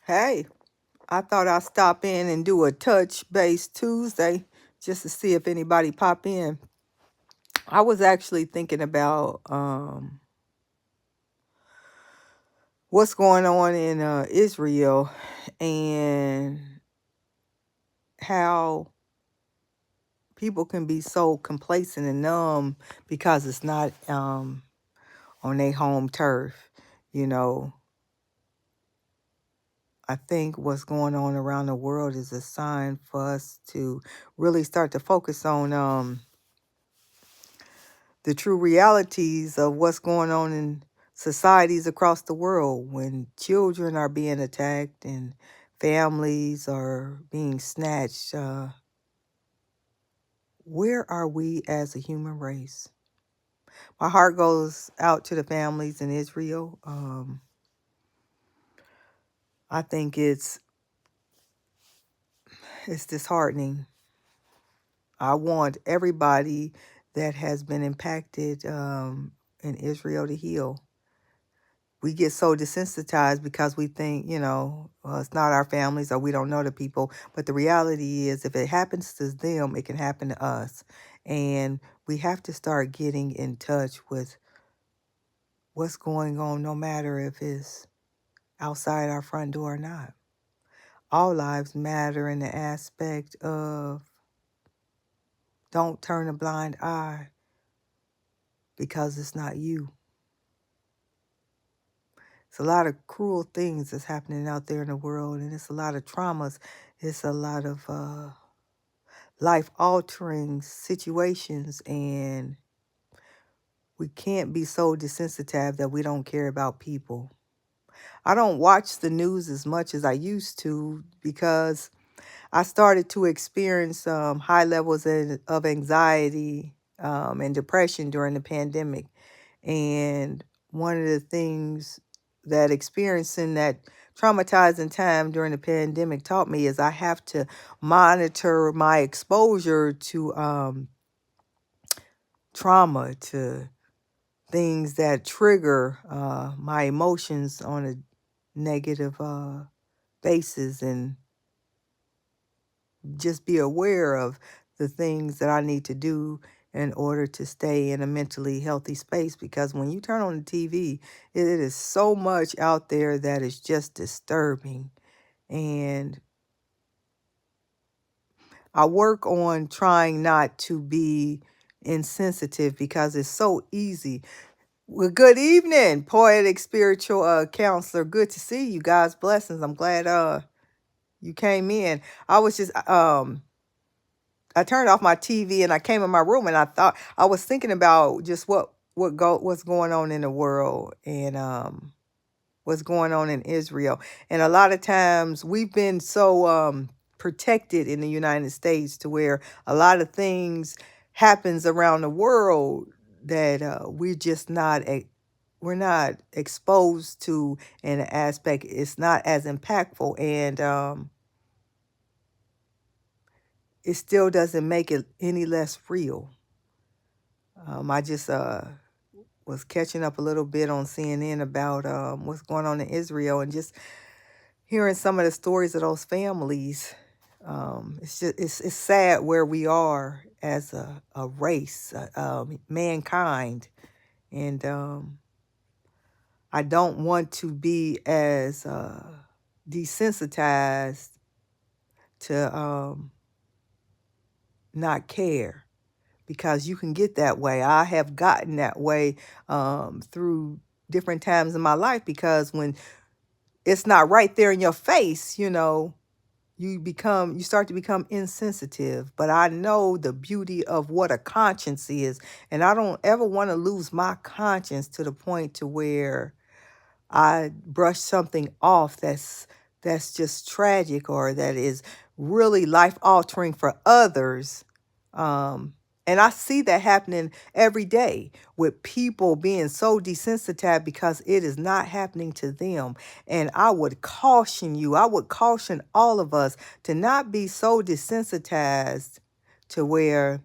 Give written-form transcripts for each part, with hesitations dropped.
Hey, I thought I'd stop in and do a touch base Tuesday just to see if anybody pop in. I was actually thinking about what's going on in Israel and how people can be so complacent and numb because it's not on their home turf. You know, I think what's going on around the world is a sign for us to really start to focus on the true realities of what's going on in societies across the world when children are being attacked and families are being snatched. Where are we as a human race? My heart goes out to the families in Israel. I think it's disheartening. I want everybody that has been impacted in Israel to heal. We get so desensitized because we think, well, it's not our families or we don't know the people. But the reality is, if it happens to them, it can happen to us. And we have to start getting in touch with what's going on, no matter if it's outside our front door or not. All lives matter in the aspect of don't turn a blind eye because it's not you. It's a lot of cruel things that's happening out there in the world, and it's a lot of traumas. It's a lot of life-altering situations, and we can't be so desensitized that we don't care about people. I don't watch the news as much as I used to because I started to experience high levels of anxiety and depression during the pandemic. And one of the things that experiencing that traumatizing time during the pandemic taught me is I have to monitor my exposure to trauma, to things that trigger my emotions on a negative basis, and just be aware of the things that I need to do in order to stay in a mentally healthy space. Because when you turn on the TV, it is so much out there that is just disturbing. And I work on trying not to be insensitive because it's so easy. Well, good evening, poetic spiritual counselor. Good to see you guys. Blessings. I'm glad you came in. I was just I turned off my TV and I came in my room and I was thinking about just what's going on in the world and what's going on in Israel. And a lot of times we've been so protected in the United States to where a lot of things happens around the world that we're not exposed to in an aspect. It's not as impactful, and it still doesn't make it any less real. I just was catching up a little bit on CNN about what's going on in Israel, and just hearing some of the stories of those families. It's sad where we are as a race, mankind, and I don't want to be as desensitized to not care, because you can get that way. I have gotten that way through different times in my life, because when it's not right there in your face, you start to become insensitive. But I know the beauty of what a conscience is, and I don't ever want to lose my conscience to the point to where I brush something off that's just tragic or that is really life altering for others. And I see that happening every day with people being so desensitized because it is not happening to them. And I would caution you, I would caution all of us to not be so desensitized to where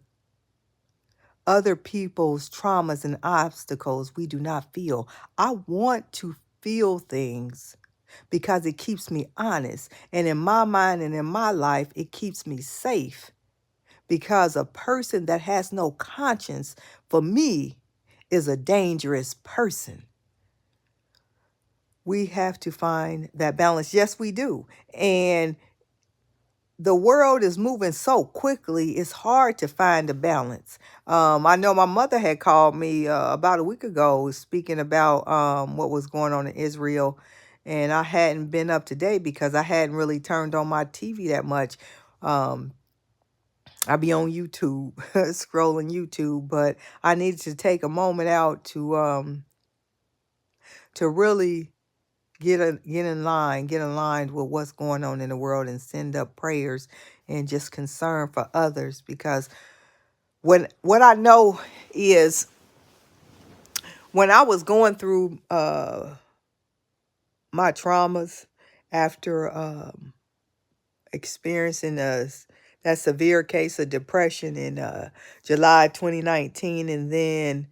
other people's traumas and obstacles we do not feel. I want to feel things. because it keeps me honest. And in my mind and in my life, it keeps me safe because a person that has no conscience, for me, is a dangerous person. We have to find that balance. Yes, we do. And the world is moving so quickly, it's hard to find a balance. I know my mother had called me about a week ago speaking about what was going on in Israel. And I hadn't been up to date because I hadn't really turned on my TV that much. Um, I be on YouTube, scrolling YouTube, but I needed to take a moment out to really get aligned with what's going on in the world and send up prayers and just concern for others. Because what I know is when I was going through my traumas after experiencing that severe case of depression in July 2019, and then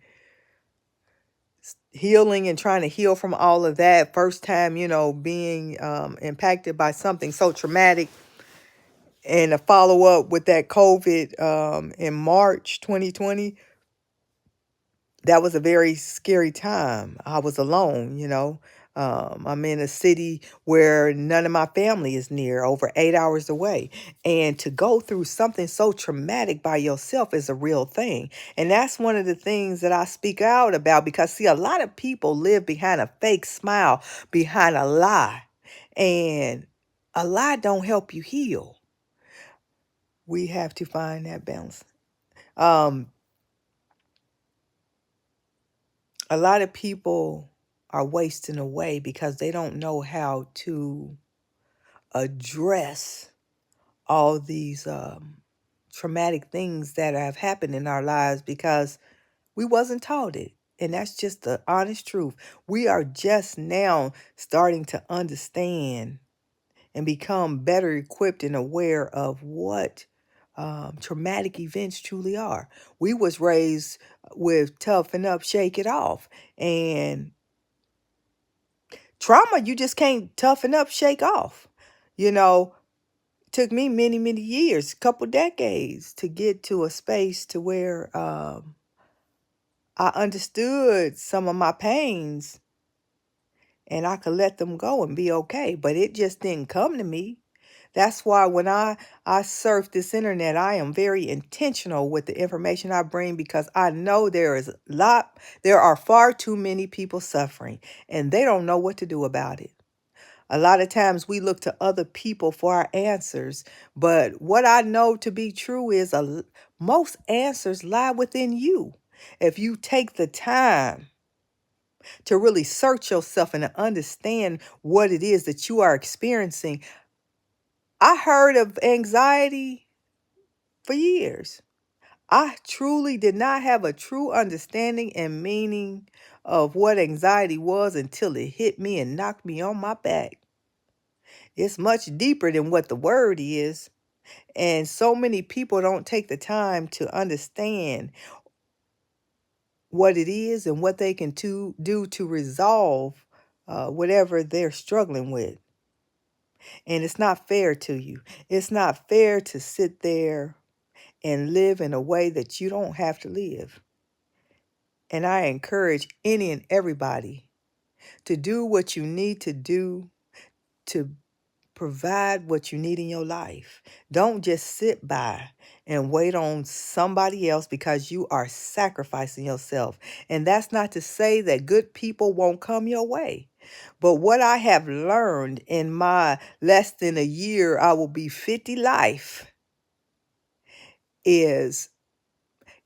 healing and trying to heal from all of that, first time, being impacted by something so traumatic, and a follow up with that COVID in March 2020. That was a very scary time. I was alone. I'm in a city where none of my family is near, over 8 hours away. And to go through something so traumatic by yourself is a real thing. And that's one of the things that I speak out about, because, see, a lot of people live behind a fake smile, behind a lie. And a lie don't help you heal. We have to find that balance. Um, a lot of people are wasting away because they don't know how to address all these traumatic things that have happened in our lives because we wasn't taught it. And that's just the honest truth. We are just now starting to understand and become better equipped and aware of what traumatic events truly are. We was raised with toughen up, shake it off. And trauma, you just can't toughen up, shake off. You know, took me many, many years, couple decades to get to a space to where I understood some of my pains and I could let them go and be okay. But it just didn't come to me. That's why when I surf this internet, I am very intentional with the information I bring, because I know there are far too many people suffering and they don't know what to do about it. A lot of times we look to other people for our answers, but what I know to be true is most answers lie within you. If you take the time to really search yourself and to understand what it is that you are experiencing. I heard of anxiety for years. I truly did not have a true understanding and meaning of what anxiety was until it hit me and knocked me on my back. It's much deeper than what the word is. And so many people don't take the time to understand what it is and what they can do to resolve whatever they're struggling with. And it's not fair to you. It's not fair to sit there and live in a way that you don't have to live. And I encourage any and everybody to do what you need to do to provide what you need in your life. Don't just sit by and wait on somebody else, because you are sacrificing yourself. And that's not to say that good people won't come your way. But what I have learned in my less than a year, I will be 50 life, is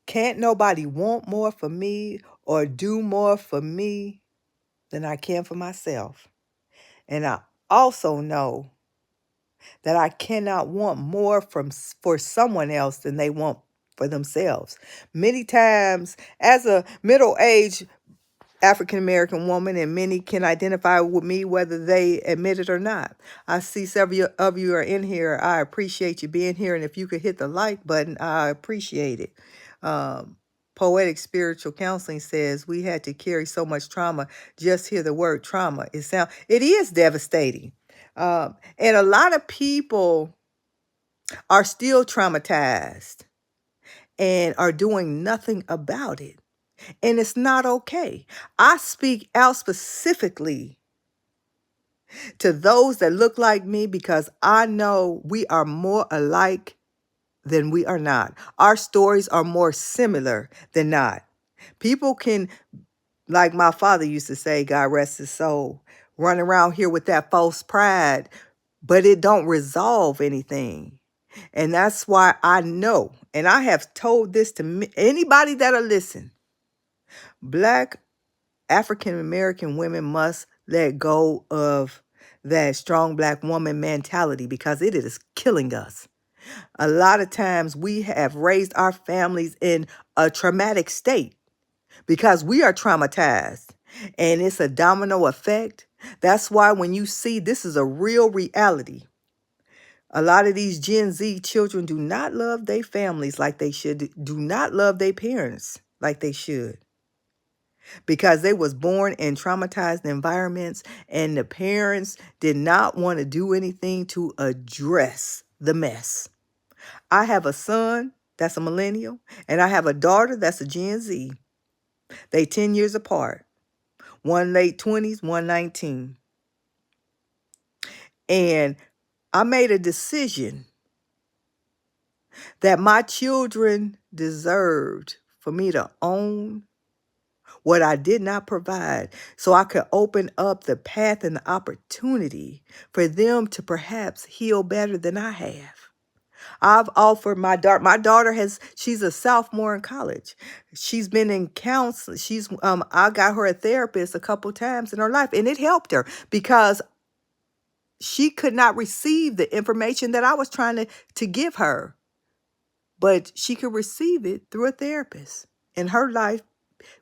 can't nobody want more for me or do more for me than I can for myself. And I also know that I cannot want more for someone else than they want for themselves. Many times, as a middle-aged African American woman, and many can identify with me whether they admit it or not. I see several of you are in here. I appreciate you being here, and if you could hit the like button, I appreciate it. Poetic spiritual counseling says we had to carry so much trauma. Just hear the word trauma. It is devastating. And a lot of people are still traumatized and are doing nothing about it. And it's not okay. I speak out specifically to those that look like me because I know we are more alike than we are not. Our stories are more similar than not. People can, like my father used to say, God rest his soul, run around here with that false pride, but it don't resolve anything. And that's why I know, and I have told this to anybody that'll listen, Black African American women must let go of that strong Black woman mentality because it is killing us. A lot of times we have raised our families in a traumatic state because we are traumatized and it's a domino effect. That's why when you see this is a real reality, a lot of these Gen Z children do not love their families like they should, do not love their parents like they should, because they was born in traumatized environments and the parents did not want to do anything to address the mess. I have a son that's a millennial and I have a daughter that's a Gen Z. They 10 years apart. One late 20s, one 19. And I made a decision that my children deserved for me to own what I did not provide, so I could open up the path and the opportunity for them to perhaps heal better than I have. I've offered my daughter she's a sophomore in college. She's been in counseling. I got her a therapist a couple times in her life, and it helped her because she could not receive the information that I was trying to give her, but she could receive it through a therapist, and her life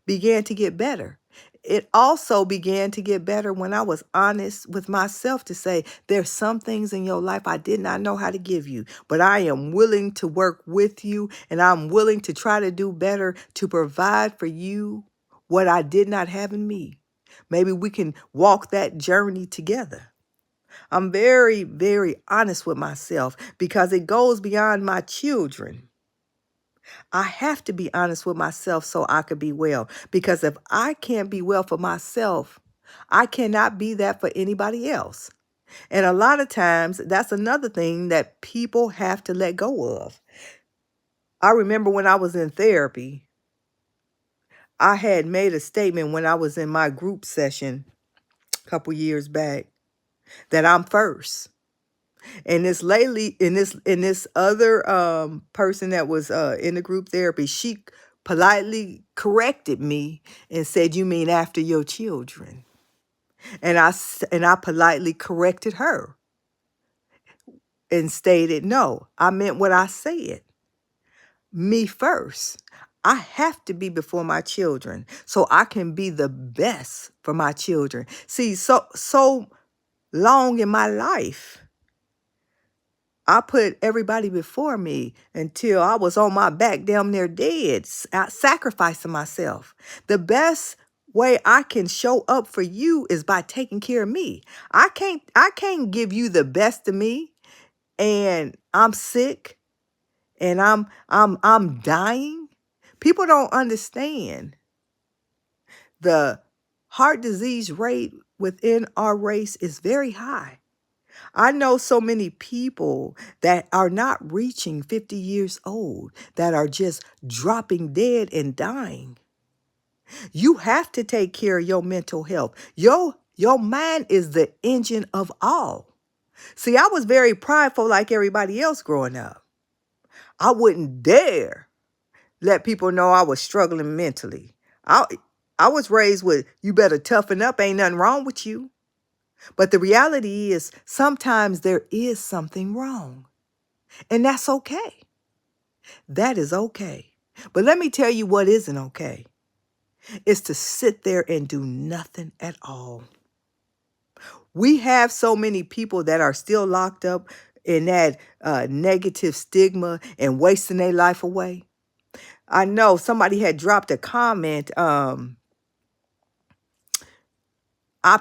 began to get better. It also began to get better when I was honest with myself to say, there's some things in your life I did not know how to give you, but I am willing to work with you and I'm willing to try to do better to provide for you what I did not have in me. Maybe we can walk that journey together. I'm very, very honest with myself because it goes beyond my children. I have to be honest with myself so I could be well. Because if I can't be well for myself, I cannot be that for anybody else. And a lot of times, that's another thing that people have to let go of. I remember when I was in therapy, I had made a statement when I was in my group session a couple years back that I'm first. And this other person that was in the group therapy, she politely corrected me and said, "You mean after your children?" And I politely corrected her and stated, "No, I meant what I said. Me first. I have to be before my children so I can be the best for my children." See, so long in my life, I put everybody before me until I was on my back damn near dead, sacrificing myself. The best way I can show up for you is by taking care of me. I can't give you the best of me and I'm sick and I'm dying. People don't understand the heart disease rate within our race is very high. I know so many people that are not reaching 50 years old that are just dropping dead and dying. You have to take care of your mental health. Your mind is the engine of all. See, I was very prideful like everybody else growing up. I wouldn't dare let people know I was struggling mentally. I I was raised with, you better toughen up, ain't nothing wrong with you. But the reality is sometimes there is something wrong. And that's okay. That is okay. But let me tell you what isn't okay. It's to sit there and do nothing at all. We have so many people that are still locked up in that negative stigma and wasting their life away. I know somebody had dropped a comment. I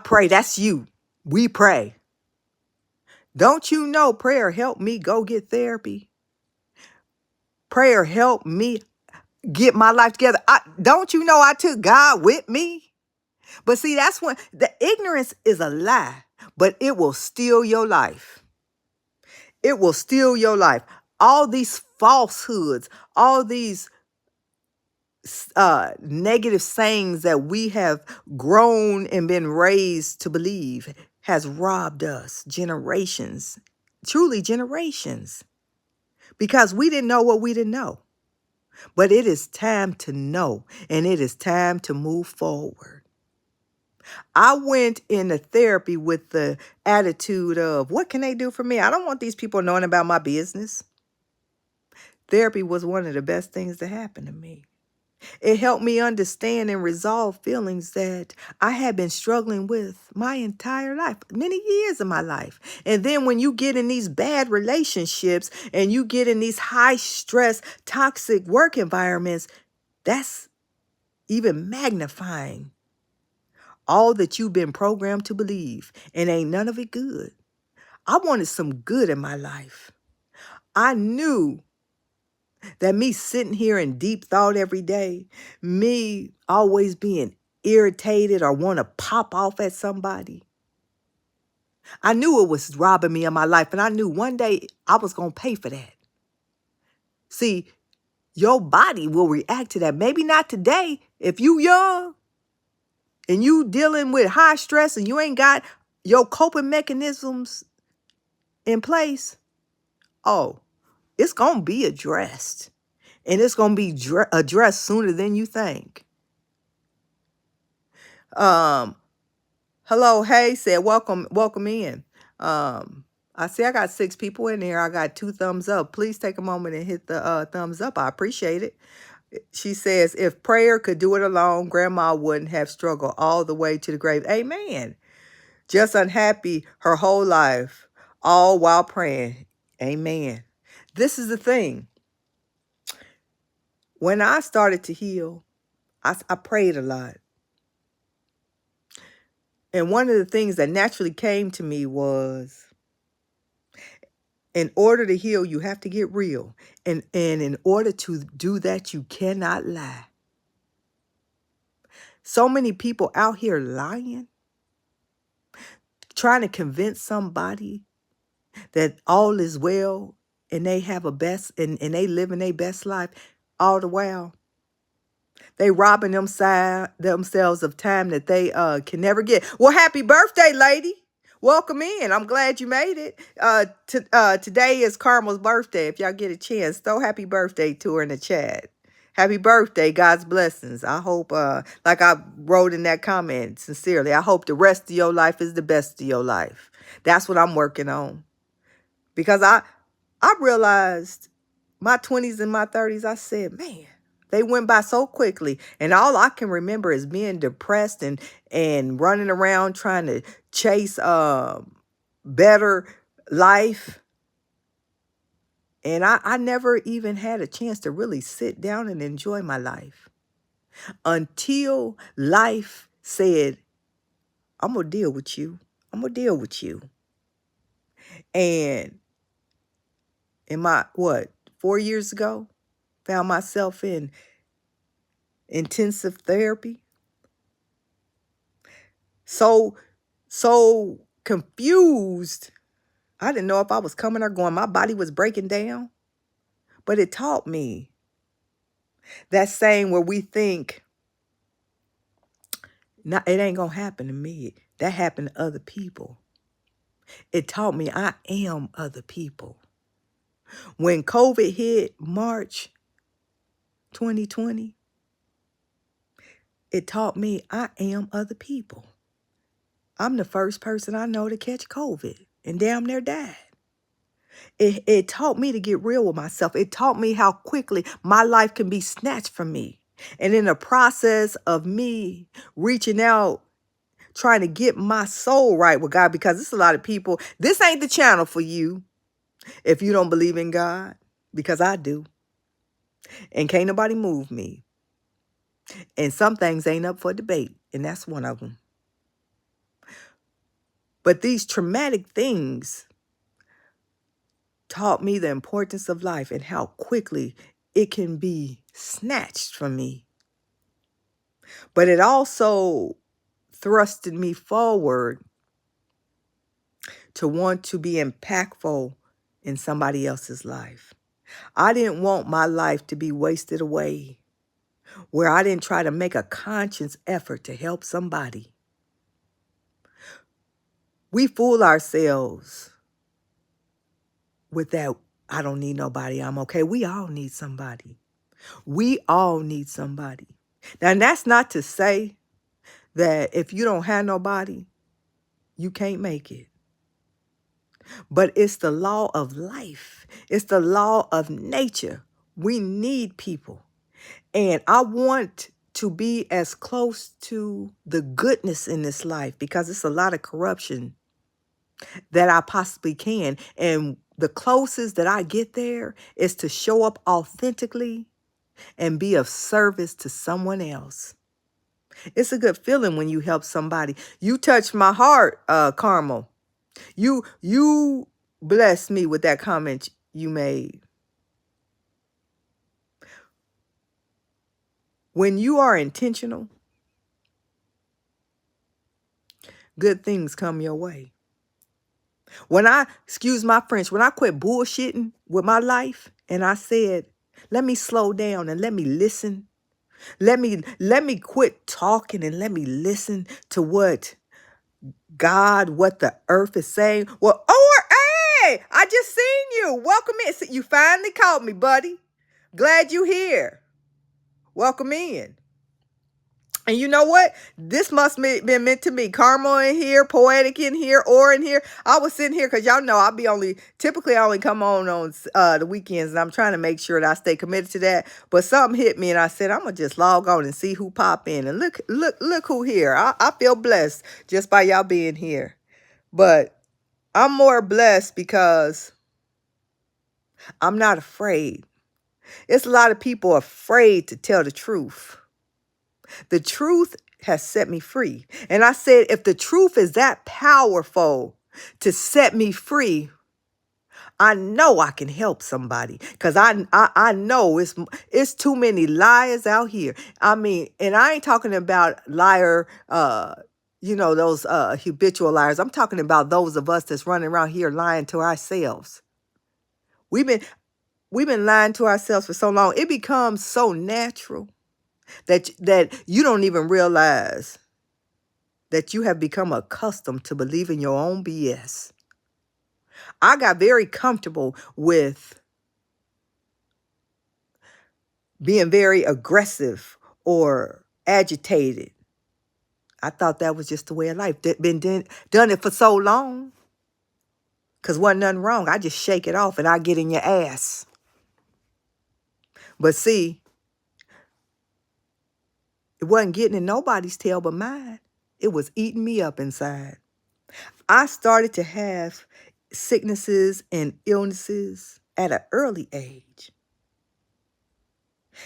pray. That's you. We pray. Don't you know prayer helped me go get therapy? Prayer helped me get my life together. Don't you know I took God with me? But see, that's when the ignorance is a lie, but it will steal your life. It will steal your life. All these falsehoods, all these negative sayings that we have grown and been raised to believe has robbed us generations, truly generations, because we didn't know what we didn't know. But it is time to know, and it is time to move forward. I went into therapy with the attitude of, what can they do for me? I don't want these people knowing about my business. Therapy was one of the best things that happened to me. It helped me understand and resolve feelings that I had been struggling with my entire life, many years of my life. And then when you get in these bad relationships and you get in these high stress, toxic work environments, that's even magnifying all that you've been programmed to believe, and ain't none of it good. I wanted some good in my life. I knew that me sitting here in deep thought every day, me always being irritated or want to pop off at somebody, I knew it was robbing me of my life, and I knew one day I was going to pay for that. See, your body will react to that. Maybe not today. If you young and you dealing with high stress and you ain't got your coping mechanisms in place, oh, it's going to be addressed. And it's going to be addressed sooner than you think. Hello, hey, said welcome in. I see I got 6 people in there. I got 2 thumbs up. Please take a moment and hit the thumbs up. I appreciate it. She says, if prayer could do it alone, grandma wouldn't have struggled all the way to the grave. Amen. Just unhappy her whole life, all while praying. Amen. This is the thing. When I started to heal, I prayed a lot. And one of the things that naturally came to me was, in order to heal, you have to get real. And in order to do that, you cannot lie. So many people out here lying, trying to convince somebody that all is well and they have a best and they living their best life, all the while they robbing themselves of time that they can never get. Well, happy birthday, lady. Welcome in. I'm glad you made it. Today is Carmel's birthday. If y'all get a chance, throw happy birthday to her in the chat. Happy birthday. God's blessings. I hope, like I wrote in that comment, sincerely, I hope the rest of your life is the best of your life. That's what I'm working on. Because I realized my 20s and my 30s, I said, man, they went by so quickly. And all I can remember is being depressed and running around trying to chase better life. And I never even had a chance to really sit down and enjoy my life until life said, I'm going to deal with you. I'm going to deal with you. And in my, 4 years ago, found myself in intensive therapy. So confused. I didn't know if I was coming or going. My body was breaking down. But it taught me that saying where we think, nah, it ain't going to happen to me. That happened to other people. It taught me I am other people. When COVID hit March 2020, it taught me I am other people. I'm the first person I know to catch COVID and damn near died. It taught me to get real with myself. It taught me how quickly my life can be snatched from me. And in the process of me reaching out, trying to get my soul right with God, because there's a lot of people, this ain't the channel for you if you don't believe in God, because I do. And can't nobody move me. And some things ain't up for debate, and that's one of them. But these traumatic things taught me the importance of life and how quickly it can be snatched from me. But it also thrusted me forward to want to be impactful in somebody else's life. I didn't want my life to be wasted away, where I didn't try to make a conscious effort to help somebody. We fool ourselves with that, I don't need nobody, I'm okay. We all need somebody. We all need somebody. Now, and that's not to say that if you don't have nobody, you can't make it. But it's the law of life. It's the law of nature. We need people. And I want to be as close to the goodness in this life because it's a lot of corruption that I possibly can. And the closest that I get there is to show up authentically and be of service to someone else. It's a good feeling when you help somebody. You touched my heart, Carmel. You blessed me with that comment you made. When you are intentional, good things come your way. Excuse my French, when I quit bullshitting with my life and I said, let me slow down and let me listen. Let me quit talking and let me listen to what what the earth is saying. Well, hey, I just seen you. Welcome in. See, you finally caught me, buddy. Glad you here. Welcome in. And you know what? This must have been meant to be. Carmel in here, Poetic in here, or in here. I was sitting here because y'all know typically I only come on the weekends, and I'm trying to make sure that I stay committed to that. But something hit me, and I said, I'm going to just log on and see who pop in. And look who here. I feel blessed just by y'all being here. But I'm more blessed because I'm not afraid. It's a lot of people afraid to tell the truth. The truth has set me free. And I said, if the truth is that powerful to set me free, I know I can help somebody because I know it's too many liars out here. I mean, and I ain't talking about liar, those habitual liars. I'm talking about those of us that's running around here lying to ourselves. We've been lying to ourselves for so long. It becomes so natural that you don't even realize that you have become accustomed to believing your own BS. I got very comfortable with being very aggressive or agitated. I thought that was just the way of life. Done it for so long. Because wasn't nothing wrong. I just shake it off and I get in your ass. But see, it wasn't getting in nobody's tail but mine. It was eating me up inside. I started to have sicknesses and illnesses at an early age.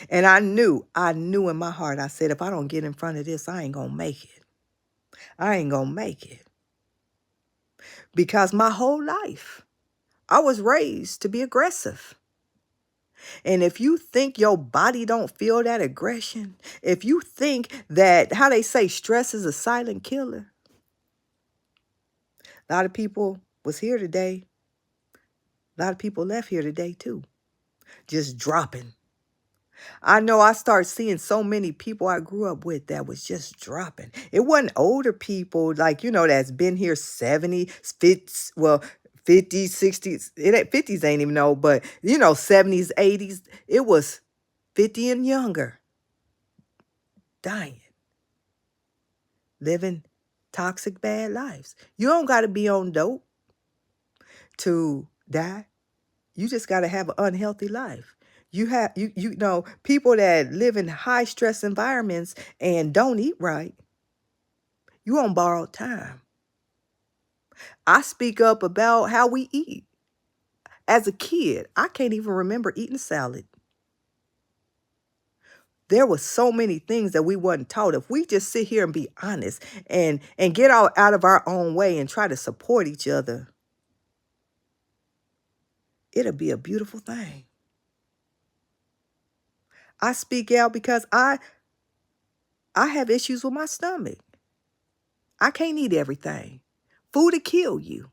And I knew in my heart, I said, if I don't get in front of this, I ain't going to make it. I ain't going to make it. Because my whole life, I was raised to be aggressive. And if you think your body don't feel that aggression, if you think that, how they say, stress is a silent killer. A lot of people was here today. A lot of people left here today too. Just dropping. I know I started seeing so many people I grew up with that was just dropping. It wasn't older people like, that's been here 70, 50s, 60s. 50s ain't even old, but, 70s, 80s. It was 50 and younger. Dying. Living toxic, bad lives. You don't got to be on dope to die. You just got to have an unhealthy life. People that live in high stress environments and don't eat right, you on borrowed time. I speak up about how we eat. As a kid, I can't even remember eating salad. there were so many things that we wasn't taught. If we just sit here and be honest and get out of our own way and try to support each other, it'll be a beautiful thing. I speak out because I have issues with my stomach. I can't eat everything. Food will kill you.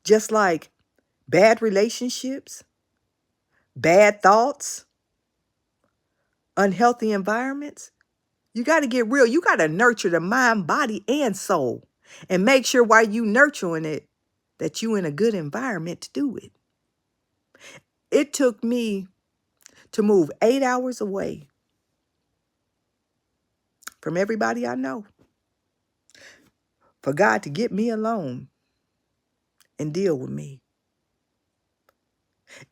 Just like bad relationships, bad thoughts, unhealthy environments. You got to get real. You got to nurture the mind, body, and soul. And make sure while you nurturing it, that you in a good environment to do it. It took me to move 8 hours away from everybody I know for God to get me alone and deal with me.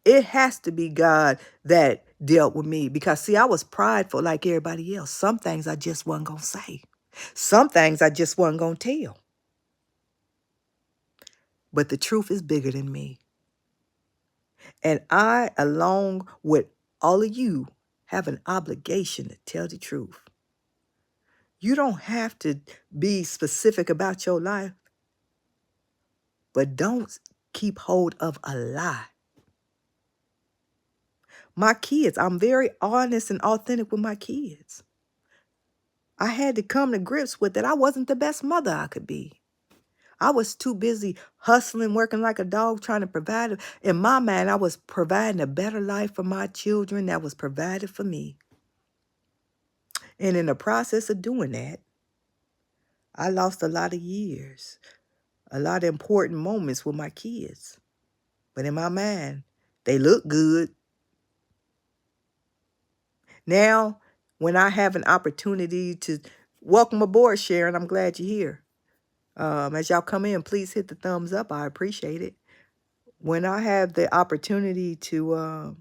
It has to be God that dealt with me because, see, I was prideful like everybody else. Some things I just wasn't going to say. Some things I just wasn't going to tell. But the truth is bigger than me. And I, along with all of you, have an obligation to tell the truth. You don't have to be specific about your life, but don't keep hold of a lie. My kids, I'm very honest and authentic with my kids. I had to come to grips with that I wasn't the best mother I could be. I was too busy hustling, working like a dog, trying to provide. In my mind, I was providing a better life for my children that was provided for me. And in the process of doing that, I lost a lot of years, a lot of important moments with my kids. But in my mind, they look good. Now, when I have an opportunity to welcome aboard, Sharon, I'm glad you're here. As y'all come in, please hit the thumbs up. I appreciate it. When I have the opportunity to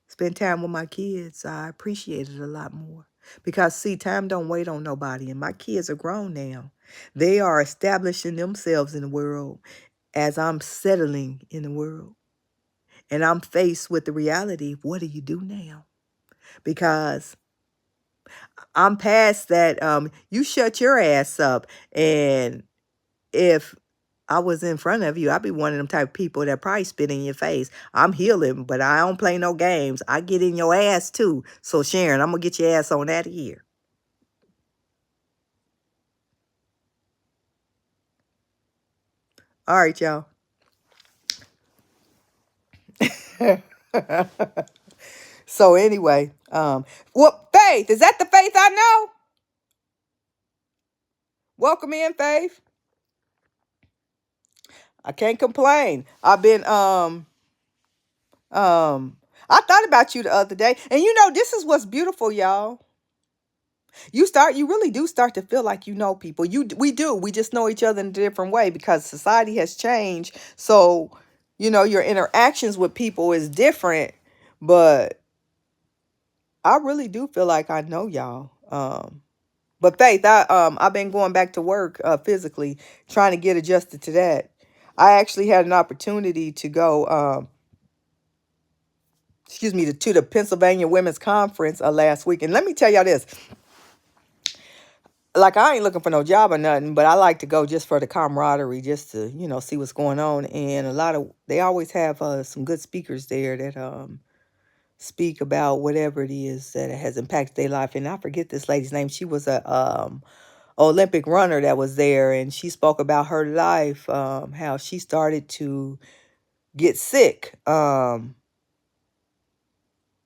spend time with my kids, I appreciate it a lot more. Because, see, time don't wait on nobody. And my kids are grown now. They are establishing themselves in the world as I'm settling in the world. And I'm faced with the reality, what do you do now? Because I'm past that, you shut your ass up. And if I was in front of you, I'd be one of them type of people that probably spit in your face. I'm healing, but I don't play no games. I get in your ass too. So Sharon, I'm going to get your ass on out of here. All right, y'all. So anyway, well, Faith, is that the Faith I know? Welcome in, Faith. I can't complain. I've been, I thought about you the other day, and you know, this is what's beautiful, y'all. You really do start to feel like you know people. We do. We just know each other in a different way because society has changed. So, you know, your interactions with people is different, but I really do feel like I know y'all. But Faith, I've been going back to work physically, trying to get adjusted to that. I actually had an opportunity to go, to the Pennsylvania Women's Conference last week. And let me tell y'all this. Like, I ain't looking for no job or nothing, but I like to go just for the camaraderie, just to, you know, see what's going on. And they always have some good speakers there that speak about whatever it is that has impacted their life. And I forget this lady's name. She was a Olympic runner that was there, and she spoke about her life, how she started to get sick.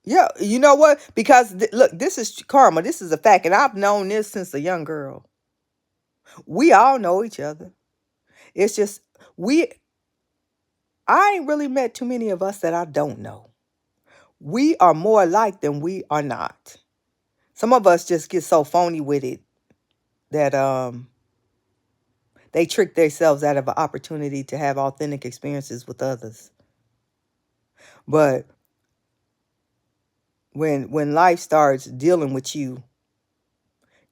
Yeah, you know what? Because look, this is karma. This is a fact, and I've known this since a young girl. We all know each other. It's just I ain't really met too many of us that I don't know. We are more alike than we are not. Some of us just get so phony with it that they trick themselves out of an opportunity to have authentic experiences with others. But when life starts dealing with you,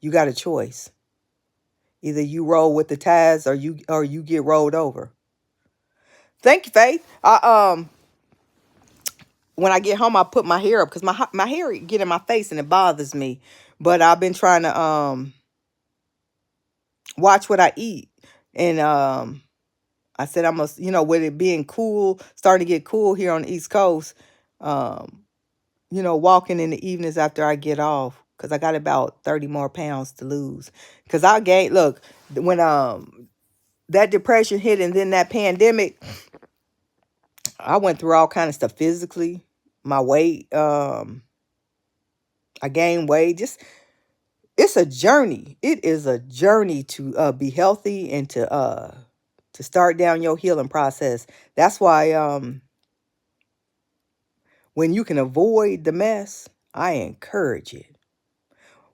you got a choice. Either you roll with the tides or you get rolled over. Thank you, Faith. when I get home, I put my hair up because my hair get in my face and it bothers me. But I've been trying to watch what I eat, and I said I must, with it being cool, starting to get cool here on the East Coast, um, walking in the evenings after I get off because I got about 30 more pounds to lose. Because I gained, look, when that depression hit and then that pandemic, I went through all kind of stuff physically. My weight, I gained weight. Just it's a journey. It is a journey to be healthy and to start down your healing process. That's why when you can avoid the mess, I encourage it.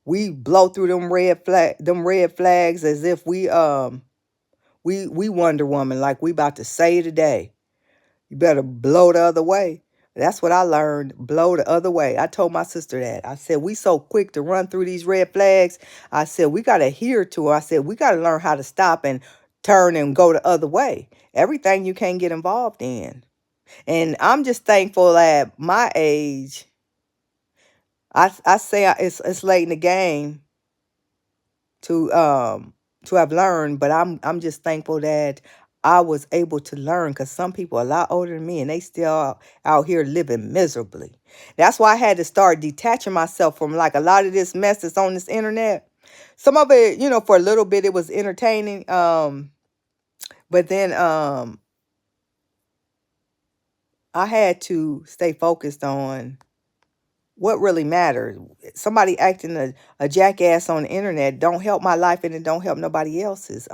We blow through them red flags as if we Wonder Woman, like we about to say today. You better blow the other way. That's what I learned. Blow the other way. I told my sister that. I said, we so quick to run through these red flags. I said, we got to adhere to her. I said, we got to learn how to stop and turn and go the other way. Everything you can't get involved in. And I'm just thankful at my age. I say it's late in the game to have learned, but I'm just thankful that I was able to learn because some people are a lot older than me and they still out here living miserably. That's why I had to start detaching myself from like a lot of this mess that's on this internet. Some of it, for a little bit it was entertaining. But then I had to stay focused on what really matters. Somebody acting a jackass on the internet don't help my life and it don't help nobody else's.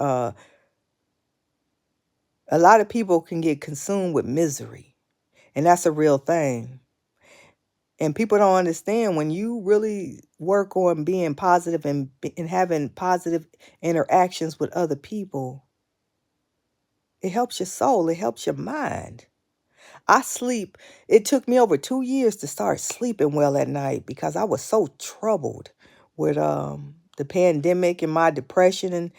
A lot of people can get consumed with misery, and that's a real thing. And people don't understand when you really work on being positive and having positive interactions with other people, it helps your soul, it helps your mind. I sleep. It took me over 2 years to start sleeping well at night because I was so troubled with the pandemic and my depression, and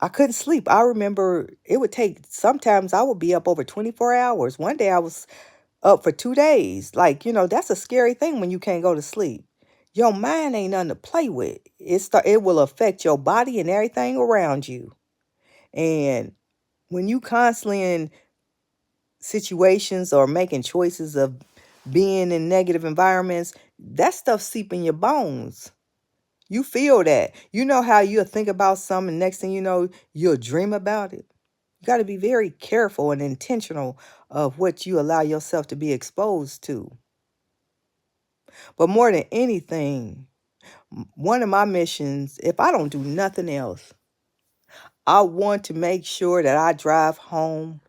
I couldn't sleep. I remember it would take, sometimes I would be up over 24 hours. One day I was up for 2 days. Like, that's a scary thing when you can't go to sleep. Your mind ain't nothing to play with. It will affect your body and everything around you. And when you constantly in situations or making choices of being in negative environments, that stuff seep in your bones. You feel that. You know how you'll think about something, next thing you know, you'll dream about it. You got to be very careful and intentional of what you allow yourself to be exposed to. But more than anything, one of my missions, if I don't do nothing else, I want to make sure that I drive home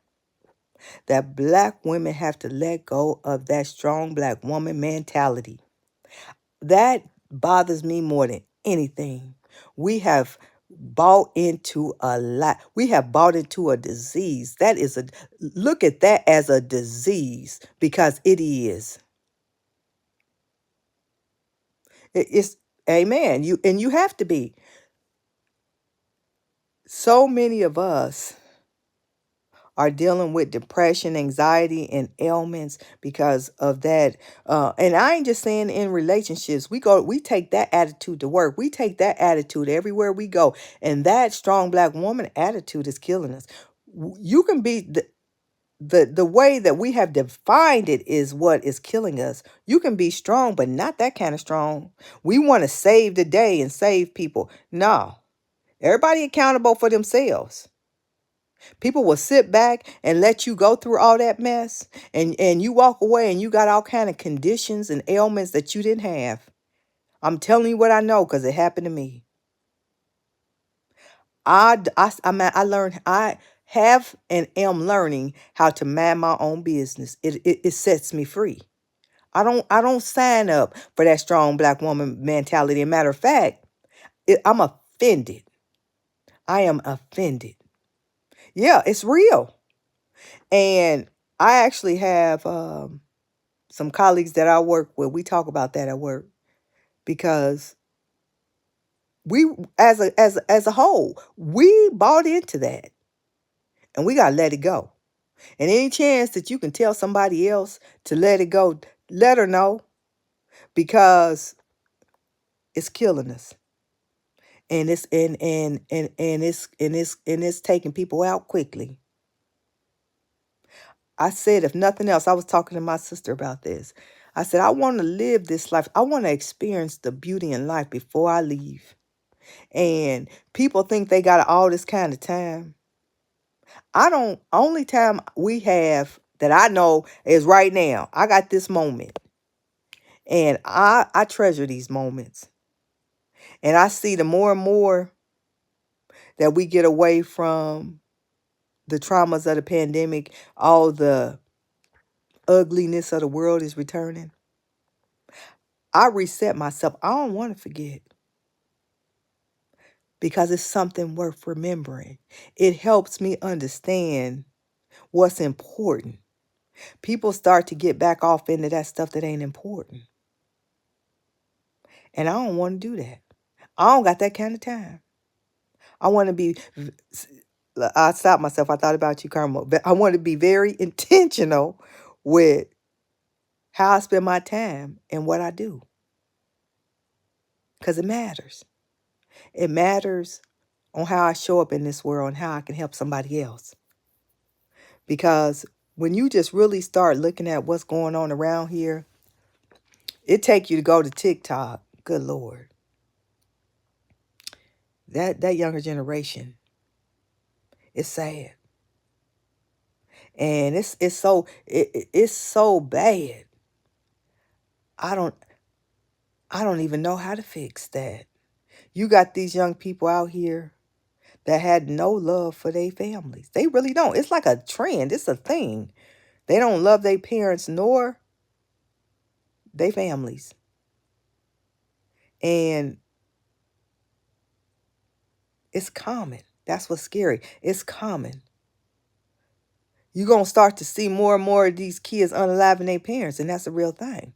that Black women have to let go of that strong Black woman mentality. That bothers me more than anything. We have bought into a lot. We have bought into a disease. Look at that as a disease because it is. It's amen. You have to be. So many of us are dealing with depression, anxiety, and ailments because of that. And I ain't just saying in relationships. We take that attitude to work. We take that attitude everywhere we go. And that strong Black woman attitude is killing us. You can be the way that we have defined it is what is killing us. You can be strong, but not that kind of strong. We want to save the day and save people. No. Everybody accountable for themselves. People will sit back and let you go through all that mess and you walk away and you got all kind of conditions and ailments that you didn't have. I'm telling you what I know because it happened to me. I learned, I have and am learning how to mind my own business. It sets me free. I don't sign up for that strong Black woman mentality. As a matter of fact, I'm offended. I am offended. Yeah, it's real. And I actually have some colleagues that I work with. We talk about that at work because we, as a whole, we bought into that, and we gotta let it go. And any chance that you can tell somebody else to let it go, let her know, because it's killing us. And it's taking people out quickly. I said, if nothing else, I was talking to my sister about this. I said, I want to live this life. I want to experience the beauty in life before I leave. And people think they got all this kind of time. I don't, only time we have that I know is right now. I got this moment. And I treasure these moments. And I see the more and more that we get away from the traumas of the pandemic, all the ugliness of the world is returning. I reset myself. I don't want to forget, because it's something worth remembering. It helps me understand what's important. People start to get back off into that stuff that ain't important. And I don't want to do that. I don't got that kind of time. I want to be, I stopped myself. I thought about you, Karma. But I want to be very intentional with how I spend my time and what I do. Because it matters. It matters on how I show up in this world and how I can help somebody else. Because when you just really start looking at what's going on around here, it take you to go to TikTok. Good Lord. That younger generation, it's sad. And it's so bad. I don't even know how to fix that. You got these young people out here that had no love for their families. They really don't. It's like a trend. It's a thing. They don't love their parents nor their families. And it's common. That's what's scary. It's common. You're going to start to see more and more of these kids unaliving their parents, and that's a real thing.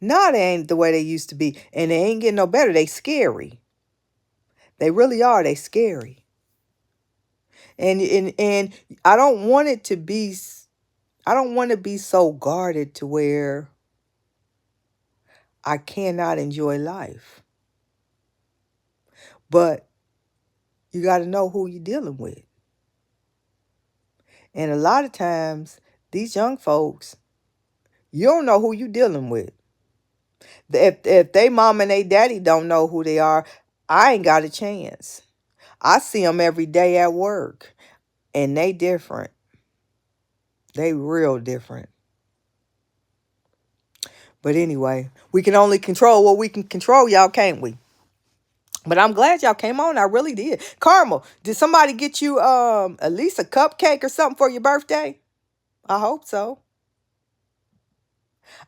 No, they ain't the way they used to be, and they ain't getting no better. They scary. They really are. They scary. And I don't want it to be, I don't want to be so guarded to where I cannot enjoy life. But you got to know who you're dealing with. And a lot of times, these young folks, you don't know who you're dealing with. If they mom and they daddy don't know who they are, I ain't got a chance. I see them every day at work, and they different. They real different. But anyway, we can only control what we can control, y'all, can't we? But I'm glad y'all came on. I really did. Carmel, did somebody get you at least a cupcake or something for your birthday? I hope so.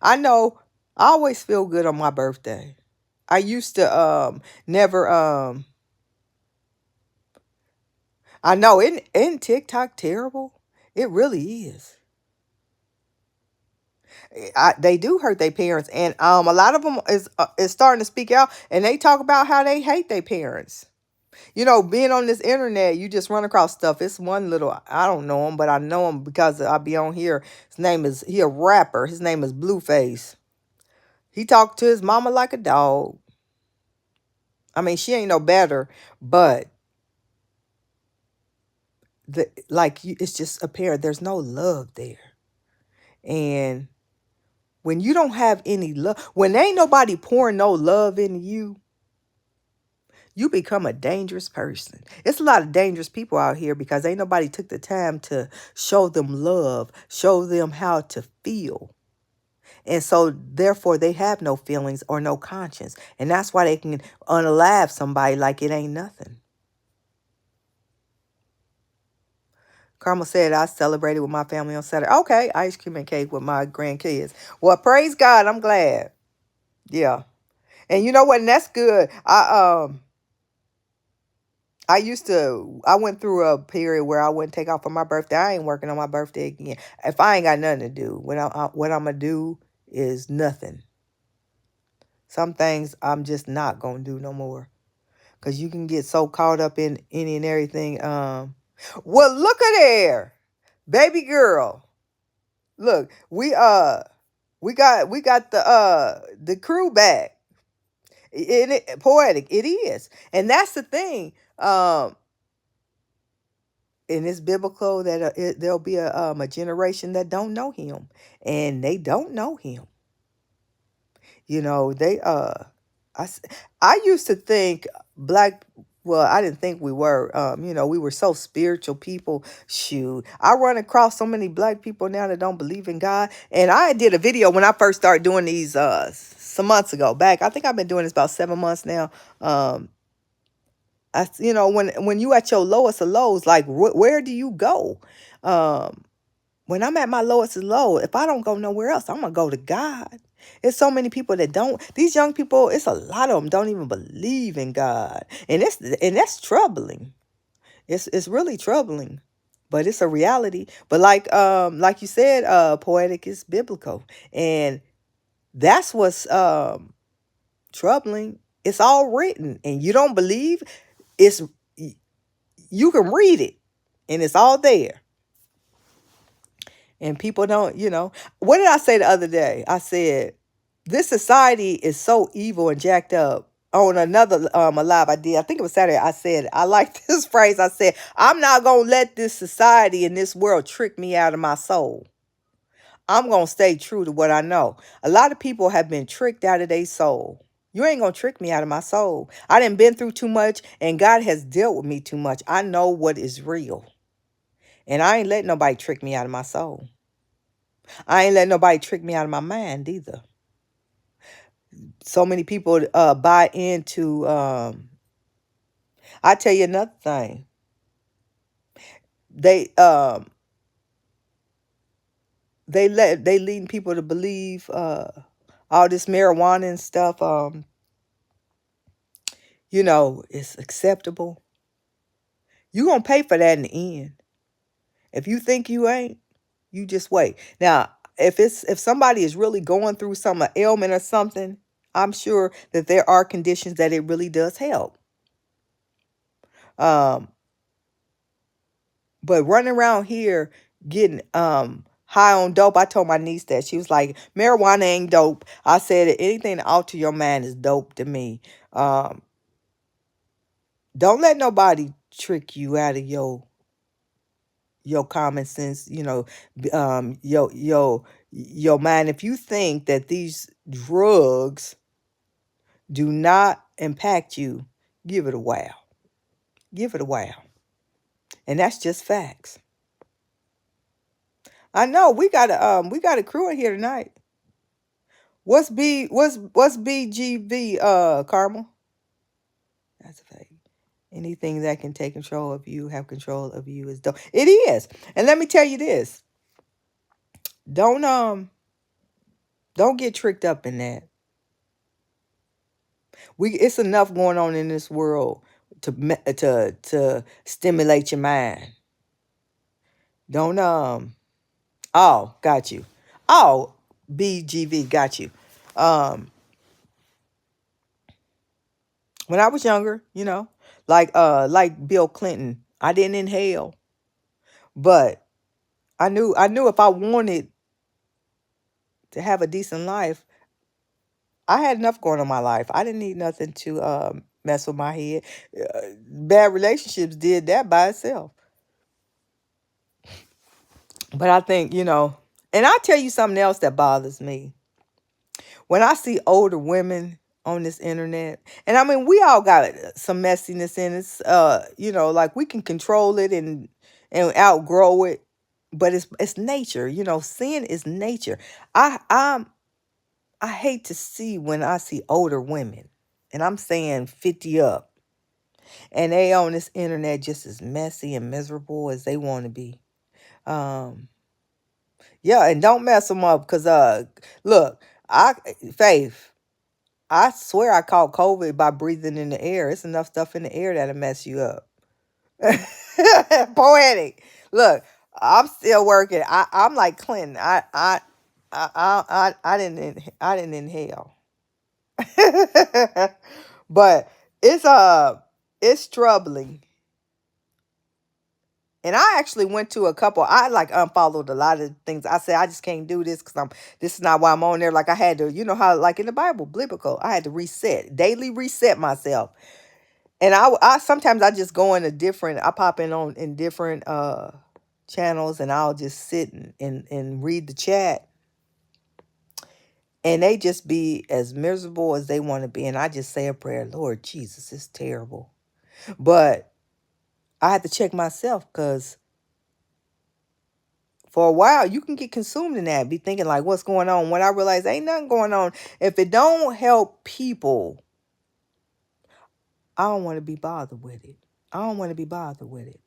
I know I always feel good on my birthday. I used to never I know, isn't TikTok terrible? It really is. They do hurt their parents, and a lot of them is starting to speak out, and they talk about how they hate their parents. You know, being on this internet, you just run across stuff. It's one little, I don't know him, but I know him because I be on here. He a rapper. His name is Blueface. He talked to his mama like a dog. I mean, she ain't no better, but it's just apparent there's no love there. And when you don't have any love, when ain't nobody pouring no love into you, you become a dangerous person. It's a lot of dangerous people out here because ain't nobody took the time to show them love, show them how to feel. And so therefore they have no feelings or no conscience. And that's why they can unalive somebody like it ain't nothing. Carmel said, I celebrated with my family on Saturday. Okay, ice cream and cake with my grandkids. Well, praise God, I'm glad. Yeah. And you know what? And that's good. I went through a period where I wouldn't take off for my birthday. I ain't working on my birthday again. If I ain't got nothing to do, what I'm going to do is nothing. Some things I'm just not going to do no more. Because you can get so caught up in any and everything. Well, look at there, baby girl. Look, we got the crew back. Poetic, it is, and that's the thing. And it's biblical that there'll be a generation that don't know him, and they don't know him. They I s- I used to think black. Well, I didn't think we were. We were so spiritual people. Shoot, I run across so many black people now that don't believe in God. And I did a video when I first started doing these some months ago. Back, I think I've been doing this about 7 months now. When you at your lowest of lows, like where do you go? Um, when I'm at my lowest of low, if I don't go nowhere else, I'm gonna go to God. It's so many people that don't. These young people, it's a lot of them don't even believe in God, and that's troubling. It's really troubling, but it's a reality. But like you said, poetic is biblical, and that's what's troubling. It's all written, and you don't believe. It's you can read it, and it's all there. And people don't, what did I say the other day? I said, this society is so evil and jacked up. On another a live I did, I think it was Saturday, I said, I like this phrase. I said, I'm not going to let this society and this world trick me out of my soul. I'm going to stay true to what I know. A lot of people have been tricked out of their soul. You ain't going to trick me out of my soul. I done been through too much, and God has dealt with me too much. I know what is real. And I ain't letting nobody trick me out of my soul. I ain't letting nobody trick me out of my mind either. So many people buy into. I tell you another thing. They they leading people to believe all this marijuana and stuff. It's acceptable. You gonna pay for that in the end. If you think you ain't, you just wait. Now, if somebody is really going through some ailment or something, I'm sure that there are conditions that it really does help. Um, But running around here getting high on dope, I told my niece that. She was like, marijuana ain't dope. I said anything to alter your mind is dope to me. Um, don't let nobody trick you out of your common sense, your mind. If you think that these drugs do not impact you, give it a while. Give it a while. And that's just facts. I know we got a crew in here tonight. What's BGV, Carmel? That's a fact. Anything that can take control of you, have control of you is dope. It is. And let me tell you this. Don't don't get tricked up in that. It's enough going on in this world to stimulate your mind. Don't oh, got you. Oh, BGV got you. Um when I was younger, like Bill Clinton, I didn't inhale, but I knew if I wanted to have a decent life, I had enough going on in my life. I didn't need nothing to mess with my head. Bad relationships did that by itself. But I think, and I'll tell you something else that bothers me. When I see older women on this internet, and I mean, we all got some messiness in us, like we can control it and outgrow it, but it's nature. Sin is nature. I hate to see when I see older women, and I'm saying 50 up, and they on this internet just as messy and miserable as they want to be. Um, yeah, and don't mess them up, because look, I Faith, I swear I caught COVID by breathing in the air. It's enough stuff in the air that'll mess you up. Poetic. Look, I'm still working. I'm like Clinton. I didn't inhale. But it's troubling. And I actually went to a couple. I like unfollowed a lot of things. I said I just can't do this because I'm. This is not why I'm on there. Like I had to, you know how like in the Bible, biblical. I had to reset, daily reset myself. And I sometimes I just go in a different. I pop in on in different channels, and I'll just sit and read the chat, and they just be as miserable as they want to be. And I just say a prayer, Lord Jesus, it's terrible. But I had to check myself because for a while you can get consumed in that, be thinking like, what's going on? When I realize ain't nothing going on. If it don't help people, I don't want to be bothered with it. I don't want to be bothered with it.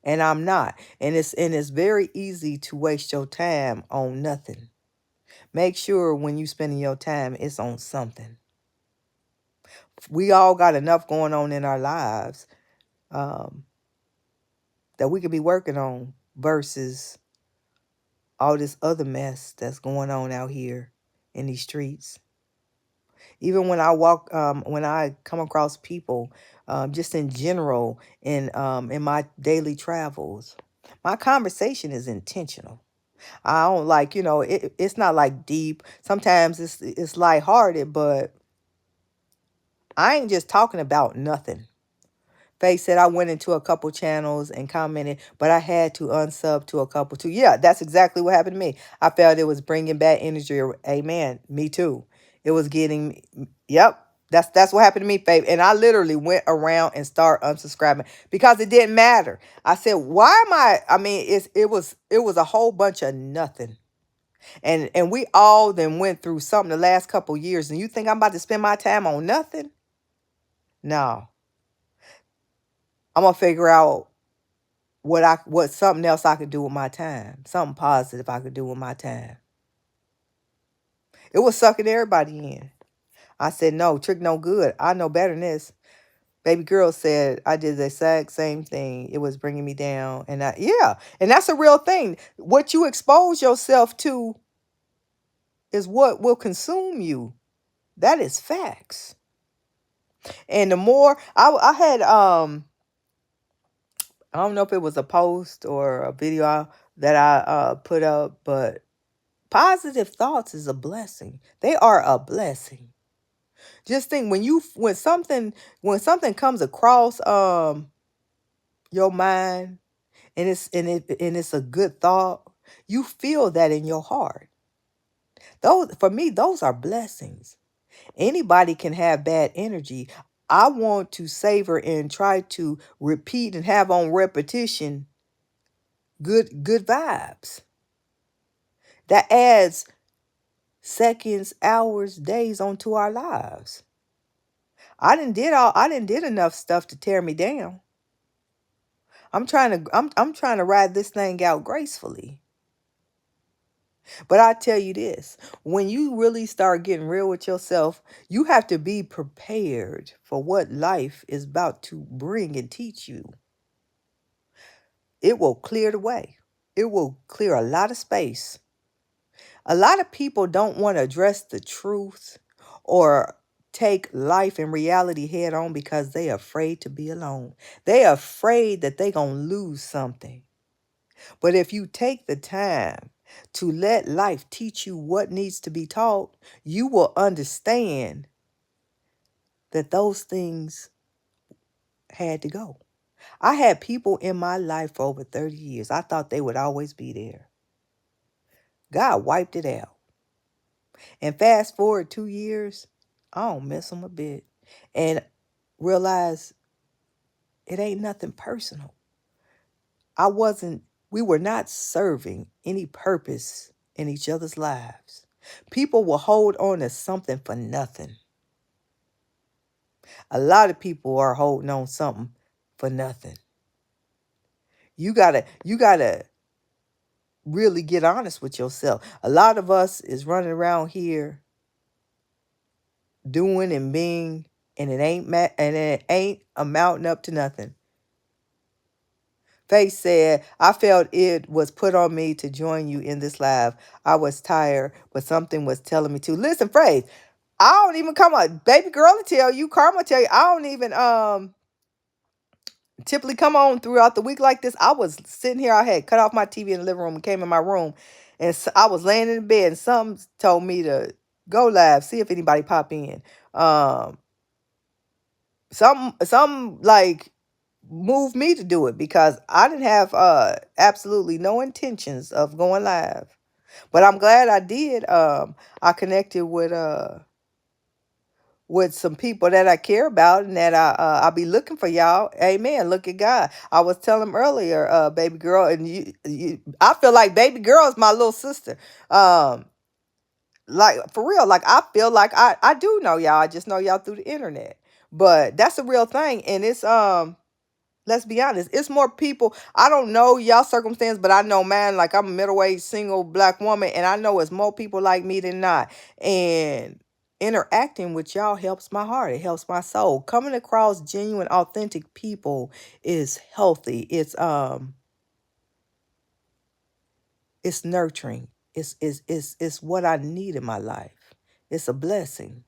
And I'm not. And it's very easy to waste your time on nothing. Make sure when you spending your time, it's on something. We all got enough going on in our lives um, that we could be working on versus all this other mess that's going on out here in these streets. Even when I walk, when I come across people, just in general, in my daily travels, my conversation is intentional. I don't like, it's not like deep. Sometimes it's lighthearted, but I ain't just talking about nothing. Faye said I went into a couple channels and commented, but I had to unsub to a couple too. Yeah, that's exactly what happened to me. I felt it was bringing bad energy. Amen. Me too. It was getting. Yep. That's what happened to me, Faye. And I literally went around and started unsubscribing because it didn't matter. I said, why am I? I mean, it was a whole bunch of nothing. And we all then went through something the last couple years. And you think I'm about to spend my time on nothing? No. I'm gonna figure out what something else I could do with my time. Something positive I could do with my time. It was sucking everybody in. I said, no, trick no good. I know better than this. Baby girl said I did the exact same thing. It was bringing me down. Yeah. And that's a real thing. What you expose yourself to is what will consume you. That is facts. And the more I had, I don't know if it was a post or a video that I put up, but positive thoughts is a blessing. They are a blessing. Just think when something comes across your mind and it's a good thought, you feel that in your heart. Those for me, those are blessings. Anybody can have bad energy. I want to savor and try to repeat and have on repetition good vibes. That adds seconds, hours, days onto our lives. I didn't did enough stuff to tear me down. I'm trying to ride this thing out gracefully. But I tell you this, when you really start getting real with yourself, you have to be prepared for what life is about to bring and teach you. It will clear the way. It will clear a lot of space. A lot of people don't want to address the truth or take life and reality head on because they are afraid to be alone. They are afraid that they're going to lose something. But if you take the time to let life teach you what needs to be taught, you will understand that those things had to go. I had people in my life for over 30 years. I thought they would always be there. God wiped it out. And fast forward 2 years, I don't miss them a bit. And realize it ain't nothing personal. We were not serving any purpose in each other's lives. People will hold on to something for nothing. A lot of people are holding on something for nothing. You gotta really get honest with yourself. A lot of us is running around here doing and being, and it ain't amounting up to nothing. Faith said, I felt it was put on me to join you in this live. I was tired, but something was telling me to. Listen, Faith, I don't even come on. Baby girl will tell you, Karma tell you, I don't even typically come on throughout the week like this. I was sitting here, I had cut off my TV in the living room and came in my room, and I was laying in the bed, and something told me to go live, see if anybody pop in. Um, some like moved me to do it because I didn't have absolutely no intentions of going live. But I'm glad I did. I connected with some people that I care about and that I'll be looking for y'all. Amen. Look at God. I was telling him earlier, baby girl, and you I feel like baby girl is my little sister. Um, like for real, like I feel like I do know y'all. I just know y'all through the internet. But that's a real thing. And it's let's be honest, it's more people. I don't know y'all circumstance, but I know mine. Like I'm a middle-aged single black woman, and I know it's more people like me than not. And interacting with y'all helps my heart. It helps my soul. Coming across genuine, authentic people is healthy. It's nurturing. It's what I need in my life. It's a blessing.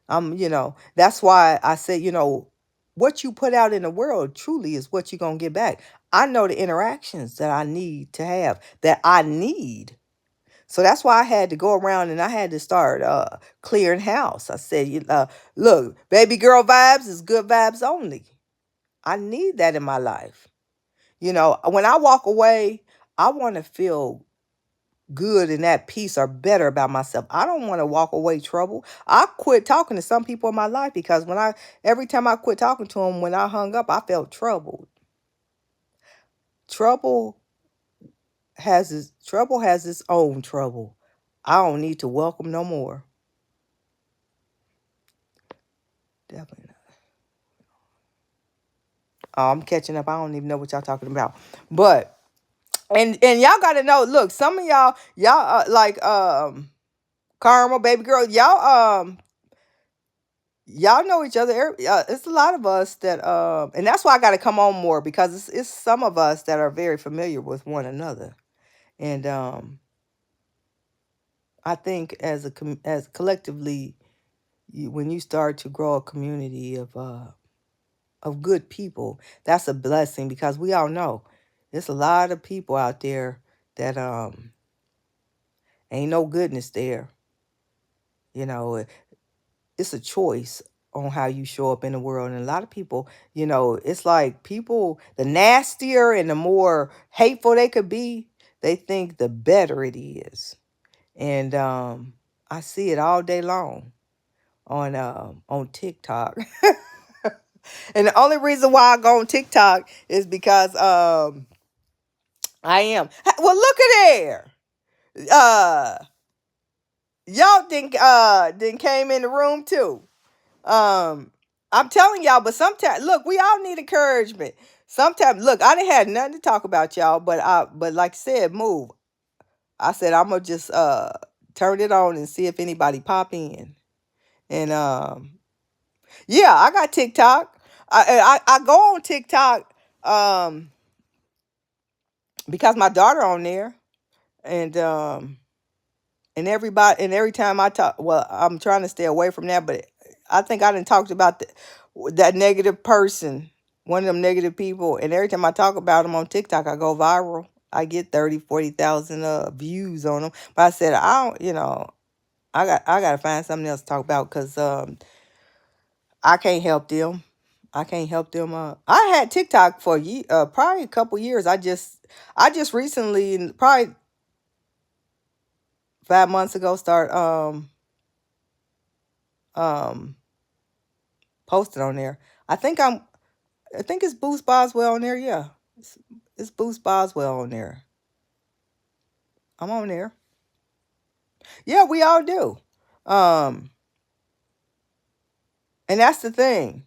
That's why I say, what you put out in the world truly is what you're going to get back. I know the interactions that I need to have, that I need. So that's why I had to go around and I had to start clearing house. I said, look, baby girl vibes is good vibes only. I need that in my life. When I walk away, I want to feel good and at peace or better about myself. I don't want to walk away trouble. I quit talking to some people in my life because every time I quit talking to them, when I hung up, I felt troubled. Trouble trouble has its own trouble. I don't need to welcome no more. Definitely not. Oh, I'm catching up. I don't even know what y'all talking about. But and y'all got to know. Look, some of y'all like Karma, baby girl, y'all know each other. It's a lot of us that, and that's why I got to come on more because it's some of us that are very familiar with one another, and I think as collectively, when you start to grow a community of good people, that's a blessing because we all know there's a lot of people out there that ain't no goodness there. You know, it's a choice on how you show up in the world. And a lot of people, it's like people, the nastier and the more hateful they could be, they think the better it is. And I see it all day long on TikTok. And the only reason why I go on TikTok is because I am. Well, look at there. Uh y'all didn't came in the room too. I'm telling y'all, but sometimes look, we all need encouragement. Sometimes look, I didn't have nothing to talk about y'all, but like I said, move. I said I'm gonna just turn it on and see if anybody pop in. And yeah, I got TikTok. I go on TikTok um because my daughter on there and every time I talk, well, I'm trying to stay away from that, but I think I done talked about that negative person, one of them negative people, and every time I talk about them on TikTok, I go viral. I get 30, 40,000 views on them. But I said, I don't, I got to find something else to talk about because I can't help them. I can't help them. I had TikTok for probably a couple years. I just recently, probably 5 months ago, start um posted on there. I think it's Boost Boswell on there. Yeah, it's Boost Boswell on there. I'm on there. Yeah, we all do. Um, and that's the thing.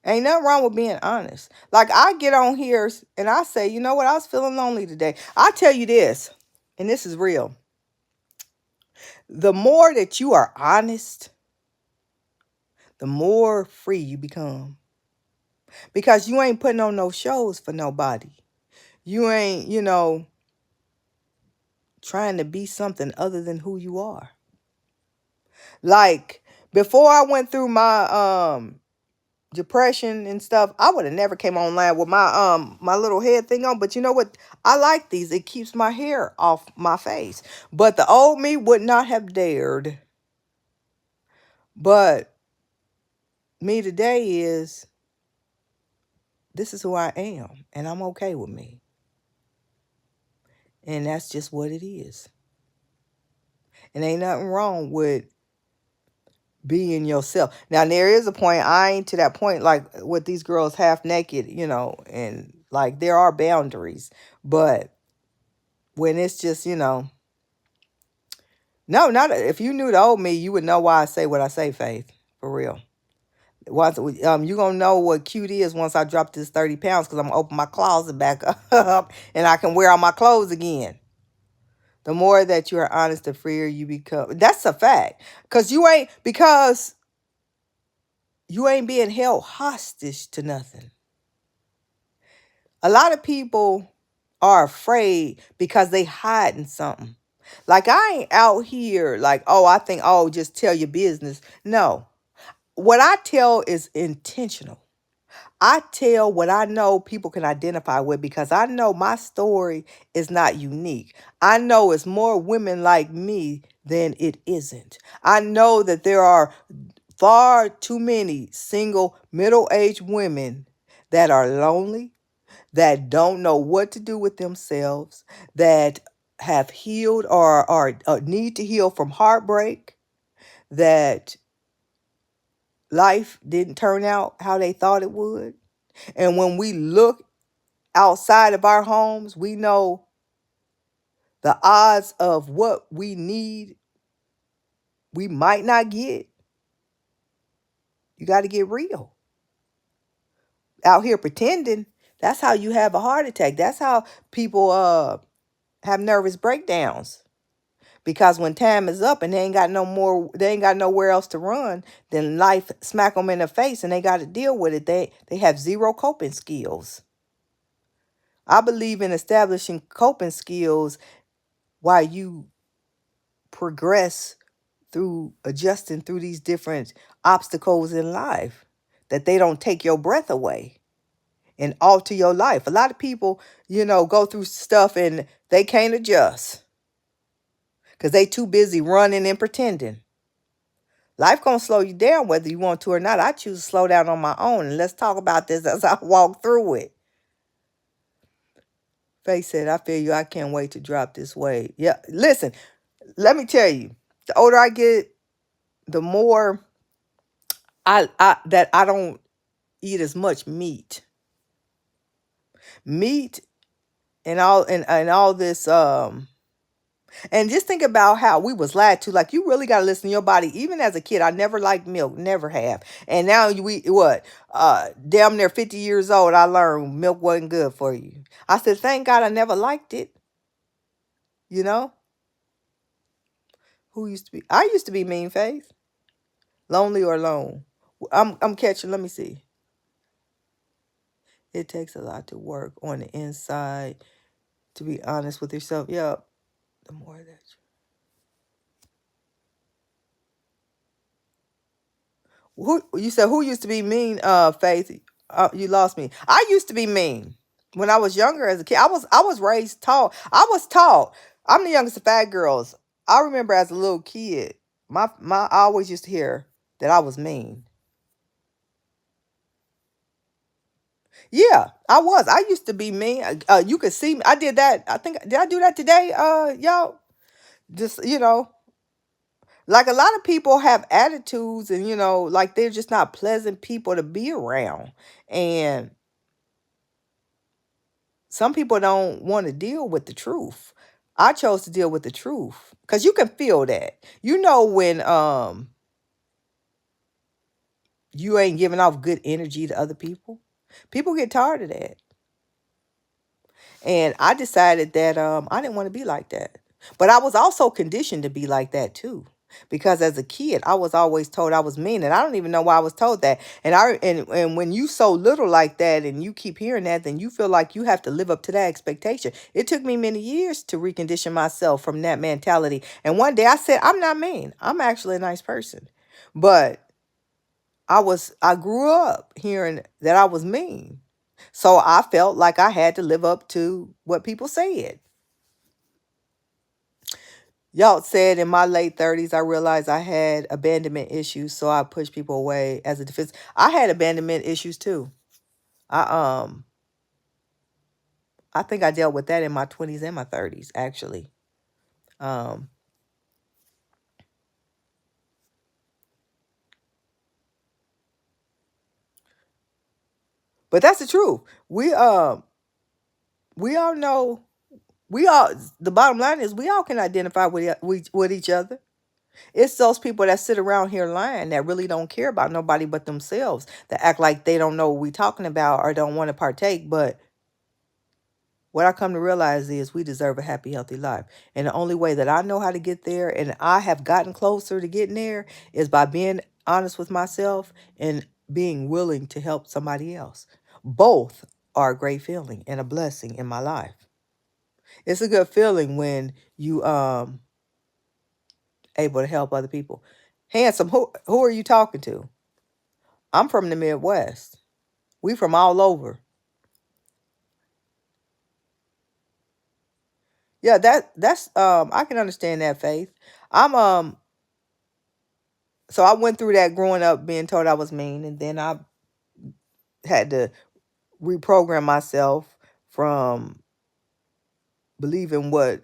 Ain't nothing wrong with being honest. Like I get on here and I say, you know what? I was feeling lonely today. I tell you this, and this is real. The more that you are honest, the more free you become because you ain't putting on no shows for nobody. You ain't, trying to be something other than who you are. Like before I went through my depression and stuff, I would have never came online with my little head thing on. But you know what? I like these. It keeps my hair off my face. But the old me would not have dared. But me today is, this is who I am, and I'm okay with me. And that's just what it is. And ain't nothing wrong with being yourself. Now there is a point, I ain't to that point like with these girls half naked, and like there are boundaries. But when it's just, no, not if you knew the old me, you would know why I say what I say, Faith. For real. Once you gonna know what cute is once I drop this 30 pounds, because I'm gonna open my closet back up and I can wear all my clothes again. The more that you are honest, the freer you become. That's a fact. Because you ain't being held hostage to nothing. A lot of people are afraid because they hiding something. Like I ain't out here like, oh, I think, oh, just tell your business. No. What I tell is intentional. I tell what I know people can identify with, because I know my story is not unique. I know it's more women like me than it isn't. I know that there are far too many single middle-aged women that are lonely, that don't know what to do with themselves, that have healed or need to heal from heartbreak, that life didn't turn out how they thought it would. And when we look outside of our homes, we know the odds of what we need, we might not get. You got to get real. Out here pretending, that's how you have a heart attack. That's how people have nervous breakdowns. Because when time is up and they ain't got nowhere else to run, then life smack them in the face and they got to deal with it. They have zero coping skills. I believe in establishing coping skills while you progress through adjusting through these different obstacles in life, that they don't take your breath away and alter your life. A lot of people, go through stuff and they can't adjust because they too busy running and pretending. Life gonna slow you down whether you want to or not. I choose to slow down on my own, and let's talk about this as I walk through it. Faye said, I feel you. I can't wait to drop this weight. Yeah, listen, let me tell you, the older I get, the more I don't eat as much meat. Meat and all this and just think about how we was lied to. Like, you really got to listen to your body. Even as a kid, I never liked milk, never have. And now we what? Damn near 50 years old, I learned milk wasn't good for you. I said, thank God I never liked it. You know? Who used to be? I used to be mean, Faith. Lonely or alone. I'm catching, let me see. It takes a lot to work on the inside, to be honest with yourself. Yeah. The more that who you said who used to be mean, Faith? You lost me. I used to be mean when I was younger as a kid. I was raised tall. I was tall. I'm the youngest of 5 girls. I remember as a little kid, I always used to hear that I was mean. Yeah, I was. I used to be mean. You could see me. I did that. I think, did I do that today? Y'all, just like a lot of people have attitudes, and like they're just not pleasant people to be around. And some people don't want to deal with the truth. I chose to deal with the truth because you can feel that. When you ain't giving off good energy to other people. People get tired of that. And I decided that I didn't want to be like that. But I was also conditioned to be like that too. Because as a kid, I was always told I was mean, and I don't even know why I was told that. And when you so little like that, and you keep hearing that, then you feel like you have to live up to that expectation. It took me many years to recondition myself from that mentality. And one day I said, I'm not mean. I'm actually a nice person. But I grew up hearing that I was mean. So I felt like I had to live up to what people said. Y'all said in my late 30s, I realized I had abandonment issues, so I pushed people away as a defense. I had abandonment issues too. I I think I dealt with that in my 20s and my 30s, actually. Um, but that's the truth. We all know we all the bottom line is we all can identify with each other. It's those people that sit around here lying that really don't care about nobody but themselves, that act like they don't know what we talking about or don't want to partake. But what I come to realize is we deserve a happy, healthy life. And the only way that I know how to get there, and I have gotten closer to getting there, is by being honest with myself and being willing to help somebody else. Both are a great feeling and a blessing in my life. It's a good feeling when you able to help other people. Handsome, who are you talking to? I'm from the Midwest. We from all over. Yeah, that's I can understand that, Faith. I'm so I went through that growing up being told I was mean, and then I had to reprogram myself from believing what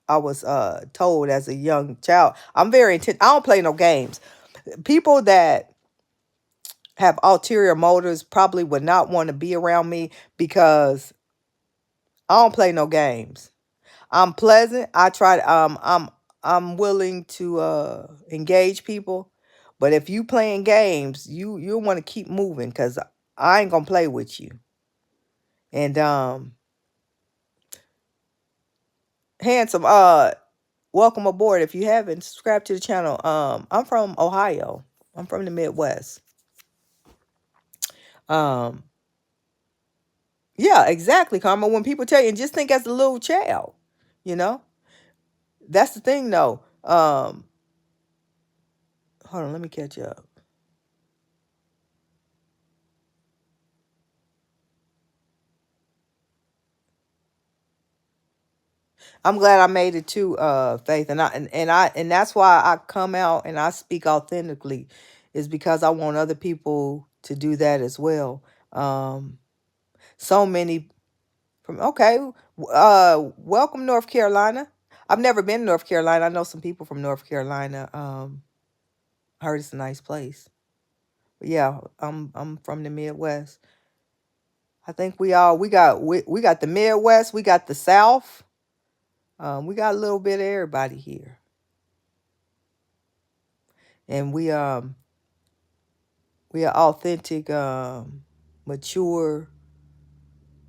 I was told as a young child. I'm very intent. I don't play no games. People that have ulterior motives probably would not want to be around me because I don't play no games. I'm pleasant. I'm willing to engage people. But if you playing games, you want to keep moving cuz I ain't going to play with you. And handsome, welcome aboard. If you haven't subscribed to the channel, I'm from Ohio. I'm from the Midwest. Um yeah, exactly, Karma. When people tell you, and just think as a little child, you know? That's the thing though. Hold on, let me catch up. I'm glad I made it too, Faith, and that's why I come out and I speak authentically, is because I want other people to do that as well. Um, so many from welcome North Carolina. I've never been to North Carolina. I know some people from North Carolina. I heard it's a nice place. But yeah, I'm from the Midwest. I think we got the Midwest, we got the South. We got a little bit of everybody here. And we are authentic, mature,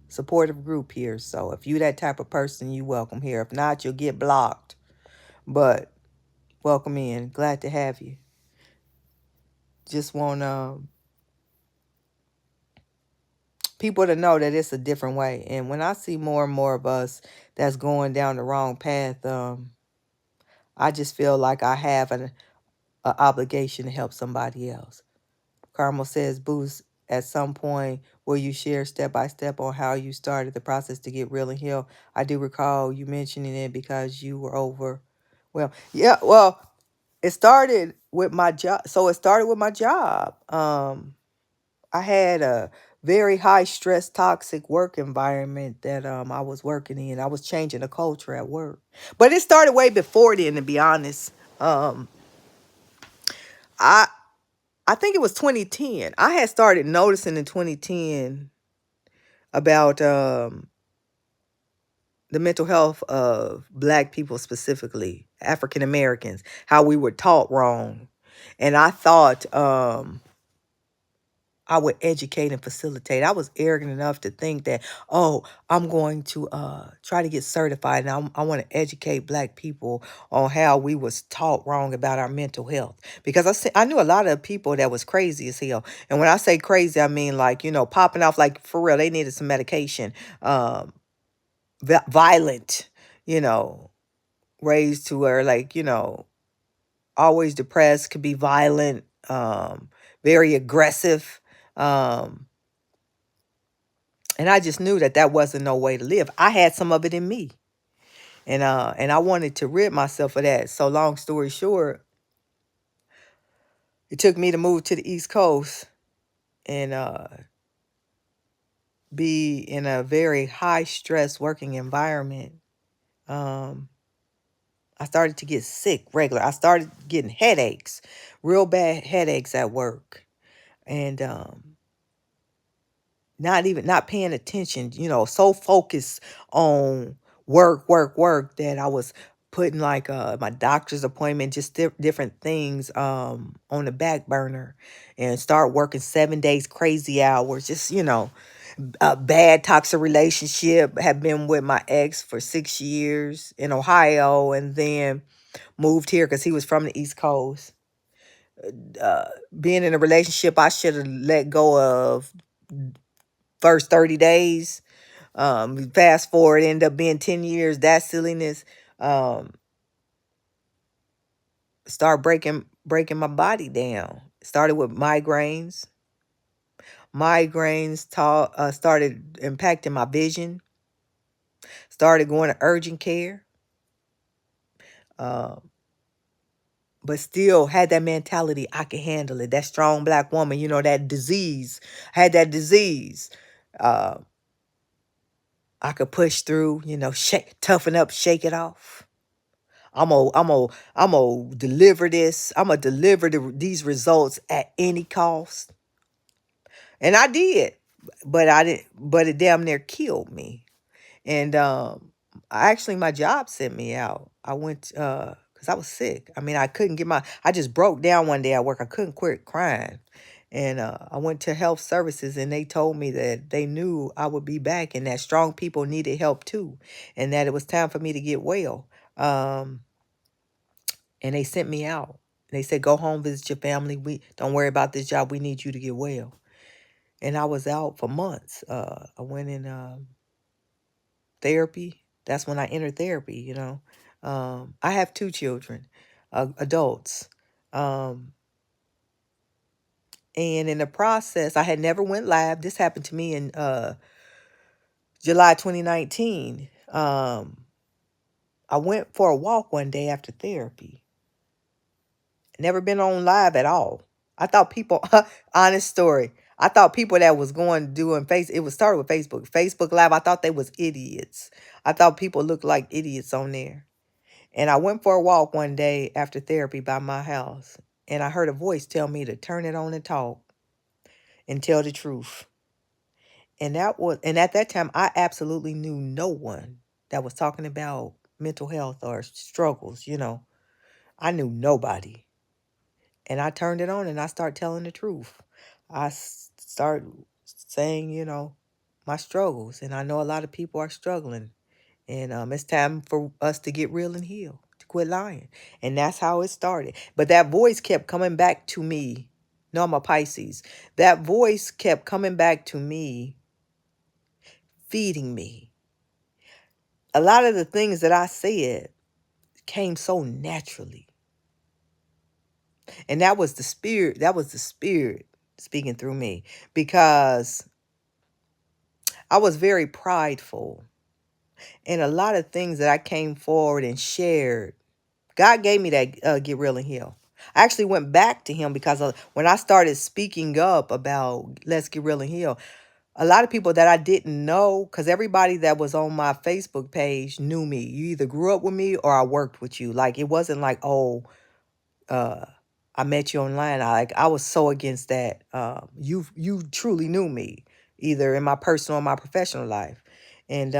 supportive group here. So if you that type of person, you welcome here. If not, you'll get blocked. But welcome in. Glad to have you. Just want people to know that it's a different way. And when I see more and more of us that's going down the wrong path, I just feel like I have a obligation to help somebody else. Carmel says, Boost, at some point, will you share step by step on how you started the process to get real and heal? I do recall you mentioning it because you were over. Well, yeah, well, it started with my job. So it started with my job. I had a very high stress, toxic work environment that I was working in. I was changing the culture at work. But it started way before then, to be honest. I I think it was 2010. I had started noticing in 2010 about the mental health of Black people, specifically African Americans, how we were taught wrong. And I thought I would educate and facilitate. I was arrogant enough to think that, oh, I'm going to try to get certified, and I want to educate Black people on how we was taught wrong about our mental health. Because I knew a lot of people that was crazy as hell. And when I say crazy, I mean like, popping off, like for real, they needed some medication. Violent, you know, raised to where, like, always depressed, could be violent, very aggressive. Um, and I just knew that that wasn't no way to live. I had some of it in me. And I wanted to rid myself of that. So long story short, it took me to move to the East Coast and be in a very high stress working environment. Um, I started to get sick regular. I started getting headaches, real bad headaches at work. And not paying attention, so focused on work that I was putting like my doctor's appointment, just different things on the back burner, and start working 7 days, crazy hours, just a bad toxic relationship. Have been with my ex for 6 years in Ohio, and then moved here because he was from the East Coast. uh Being in a relationship I should have let go of first 30 days. Fast forward, end up being 10 years, that silliness. Um, start breaking my body down. Started with migraines. Started impacting my vision. Started going to urgent care. Um, but still had that mentality, I can handle it. That strong black woman, that disease. Had that disease. Uh, I could push through, shake, toughen up, shake it off. I'm gonna deliver this. I'm gonna deliver these results at any cost. And I did, but I didn't. But it damn near killed me. And actually, my job sent me out. I went because I was sick. I mean, I couldn't get my. I just broke down one day at work. I couldn't quit crying. And I went to health services, and they told me that they knew I would be back, and that strong people needed help too, and that it was time for me to get well. Um, and they sent me out. They said, "Go home, visit your family. We don't worry about this job. We need you to get well." And I was out for months. I went in therapy. That's when I entered therapy. I have two children, adults, um, and in the process, I had never went live. This happened to me in July 2019. I went for a walk one day after therapy. Never been on live at all. I thought people, honest story. I thought people that was going doing it was started with Facebook. Facebook Live, I thought they was idiots. I thought people looked like idiots on there. And I went for a walk one day after therapy by my house. And I heard a voice tell me to turn it on and talk and tell the truth. And at that time, I absolutely knew no one that was talking about mental health or struggles. I knew nobody. And I turned it on and I start telling the truth. Start saying, my struggles. And I know a lot of people are struggling. And it's time for us to get real and heal, to quit lying. And that's how it started. But that voice kept coming back to me. No, I'm a Pisces. That voice kept coming back to me, feeding me. A lot of the things that I said came so naturally. And that was the spirit. That was the spirit speaking through me, because I was very prideful. And a lot of things that I came forward and shared, God gave me that get real and heal. I actually went back to him because when I started speaking up about let's get real and heal, a lot of people that I didn't know, because everybody that was on my Facebook page knew me. You either grew up with me or I worked with you. Like, it wasn't like, oh, uh, I met you online. I was so against that. You truly knew me, either in my personal or my professional life. And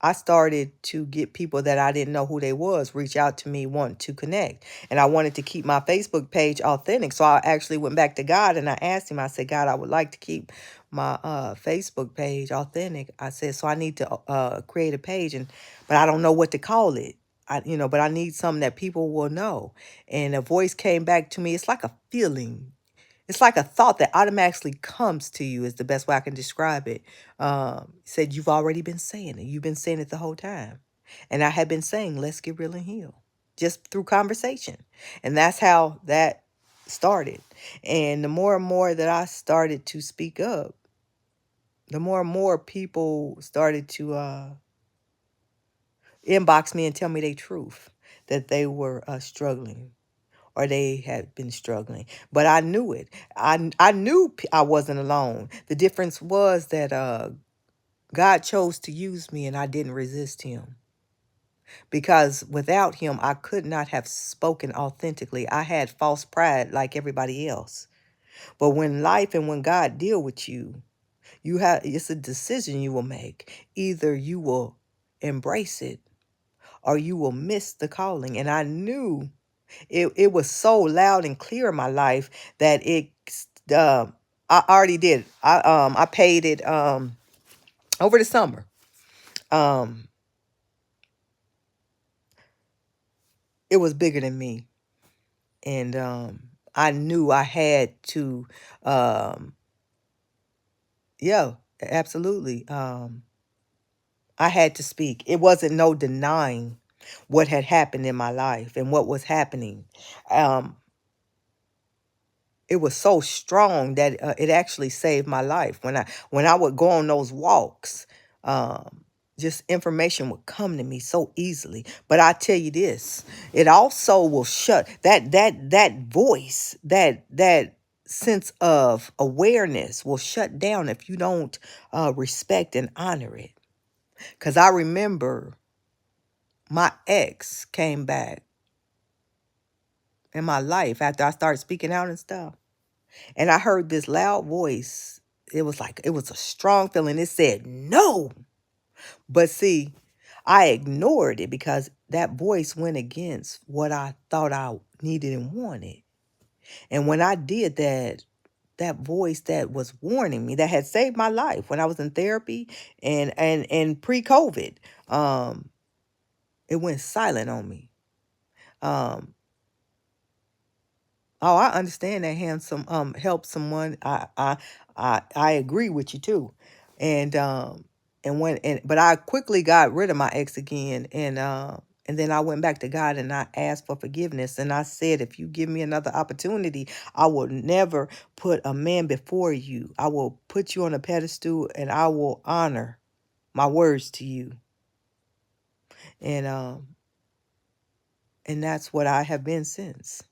I started to get people that I didn't know who they was reach out to me, want to connect. And I wanted to keep my Facebook page authentic. So I actually went back to God and I asked him, I said, God, I would like to keep my Facebook page authentic. I said, so I need to create a page, but I don't know what to call it. But I need something that people will know. And a voice came back to me. It's like a feeling. It's like a thought that automatically comes to you, is the best way I can describe it. Said, you've already been saying it. You've been saying it the whole time. And I had been saying, let's get real and heal, just through conversation. And that's how that started. And the more and more that I started to speak up, the more and more people started to inbox me and tell me their truth, that they were struggling or they had been struggling. But I knew it. I knew I wasn't alone. The difference was that God chose to use me and I didn't resist him. Because without him, I could not have spoken authentically. I had false pride like everybody else. But when life and when God deal with you, it's a decision you will make. Either you will embrace it or you will miss the calling. And I knew it was so loud and clear in my life that uh, I already did. I paid it over the summer. Um it was bigger than me. And I knew I had to um yeah, absolutely. I had to speak. It wasn't no denying what had happened in my life and what was happening. Um, it was so strong that it actually saved my life. When I would go on those walks, um, just information would come to me so easily. But I tell you this, it also will shut that voice, that sense of awareness will shut down if you don't respect and honor it. Because I remember my ex came back in my life after I started speaking out and stuff. And I heard this loud voice. It was a strong feeling. It said, no. But see, I ignored it because that voice went against what I thought I needed and wanted. And when I did that, that voice that was warning me, that had saved my life when I was in therapy and pre-COVID, um, it went silent on me. Um, Oh, I understand that handsome help someone. I agree with you too. And but I quickly got rid of my ex again and then I went back to God and I asked for forgiveness and I said if you give me another opportunity, I will never put a man before you. I will put you on a pedestal and I will honor my words to you. And and that's what I have been since.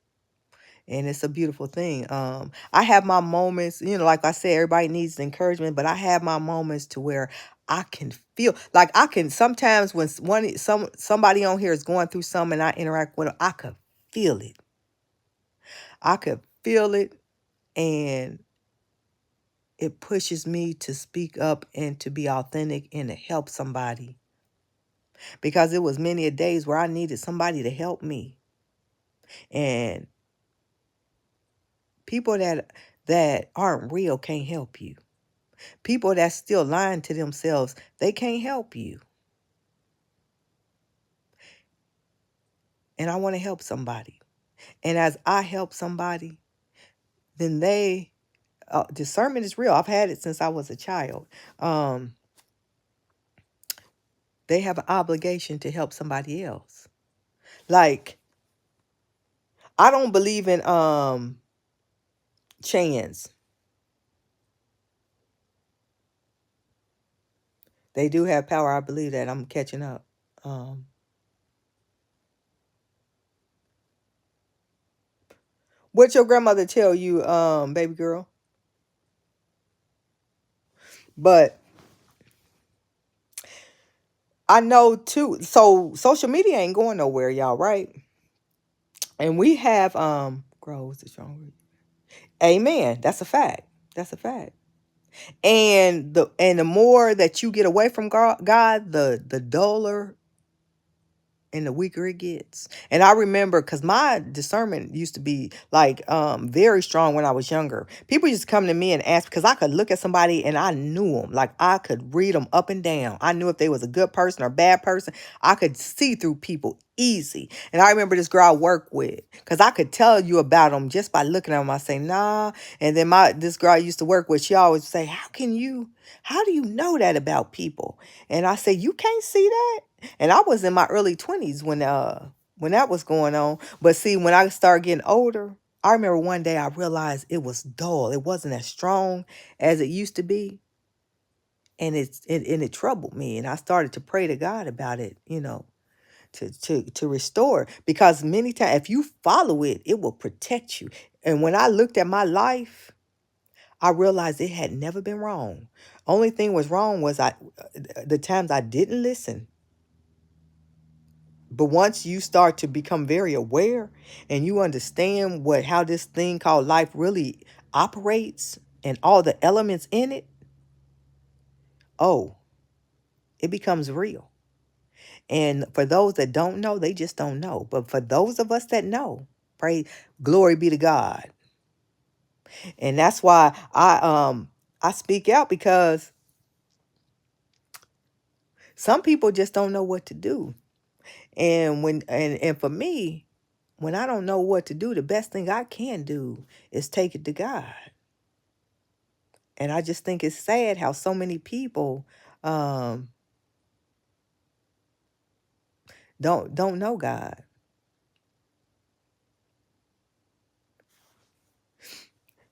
And it's a beautiful thing. I have my moments, like I said, everybody needs encouragement, but I have my moments to where I can feel like I can sometimes when somebody on here is going through something and I interact with them, I could feel it. I could feel it, and it pushes me to speak up and to be authentic and to help somebody. Because it was many a days where I needed somebody to help me. And people that aren't real can't help you. People that's still lying to themselves, they can't help you. And I want to help somebody. And as I help somebody, then discernment is real. I've had it since I was a child. Um, they have an obligation to help somebody else. Like, I don't believe in chance. They do have power. I believe that. I'm catching up. Um, what your grandmother tell you, baby girl? But I know too. So social media ain't going nowhere, y'all, right? And we have grows the strong. Amen. That's a fact. That's a fact. And the more that you get away from God, the duller and the weaker it gets. And I remember because my discernment used to be like very strong when I was younger. People used to come to me and ask because I could look at somebody and I knew them. Like I could read them up and down. I knew if they was a good person or a bad person. I could see through people easy. And I remember this girl I worked with because I could tell you about them just by looking at them. I say, nah. And then this girl I used to work with, she always say, how do you know that about people? And I say, you can't see that? And I was in my early 20s when that was going on. But see, when I started getting older, I remember one day I realized it was dull. It wasn't as strong as it used to be. And it troubled me. And I started to pray to God about it, to restore. Because many times if you follow it, it will protect you. And when I looked at my life, I realized it had never been wrong. Only thing was wrong was the times I didn't listen. But once you start to become very aware and you understand how this thing called life really operates and all the elements in it, oh, it becomes real. And for those that don't know, they just don't know. But for those of us that know, pray, glory be to God. And that's why I speak out, because some people just don't know what to do. And and for me, when I don't know what to do, the best thing I can do is take it to God. And I just think it's sad how so many people um don't know God.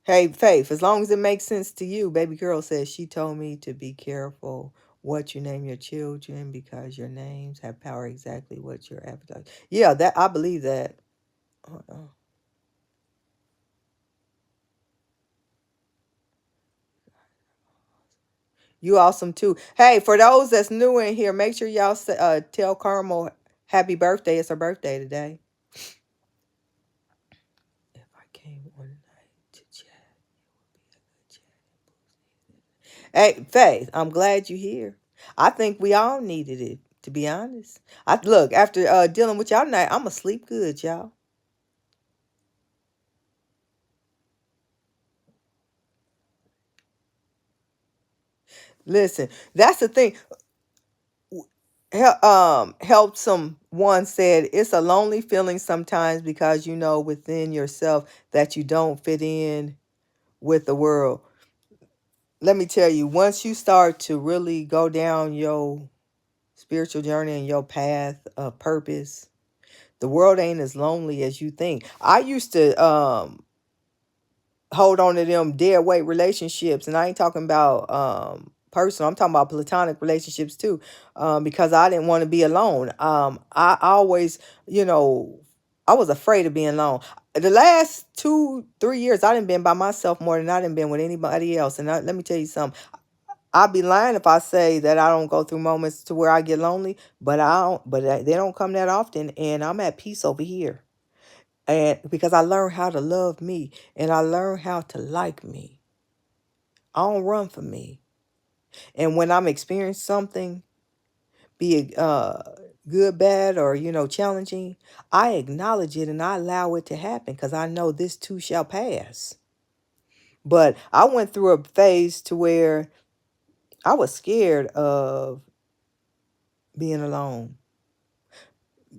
Hey, Faith, as long as it makes sense to you, baby girl says she told me to be careful what you name your children because your names have power exactly what your appetite. Yeah, that I believe that. Uh-uh. You awesome too. Hey, for those that's new in here, make sure y'all tell Carmel happy birthday. It's her birthday today. If I came one night to chat, hey, Faith, I'm glad you're here. I think we all needed it, to be honest. I look after dealing with y'all tonight, I'ma sleep good, y'all. Listen, that's the thing. Helped someone said it's a lonely feeling sometimes because you know within yourself that you don't fit in with the world. Let me tell you, once you start to really go down your spiritual journey and your path of purpose, the world ain't as lonely as you think. I used to hold on to them dead weight relationships, and I ain't talking about personal, I'm talking about platonic relationships too, because I didn't want to be alone. I always, you know, I was afraid of being alone. The last 2 3 years I didn't been by myself more than I didn't been with anybody else. And let me tell you something, I'd be lying if I say that I don't go through moments to where I get lonely, but I don't, but they don't come that often, and I'm at peace over here. And because I learned how to love me and I learned how to like me. I don't run for me. And when I'm experiencing something, be it good, bad, or challenging, I acknowledge it and I allow it to happen because I know this too shall pass. But I went through a phase to where I was scared of being alone.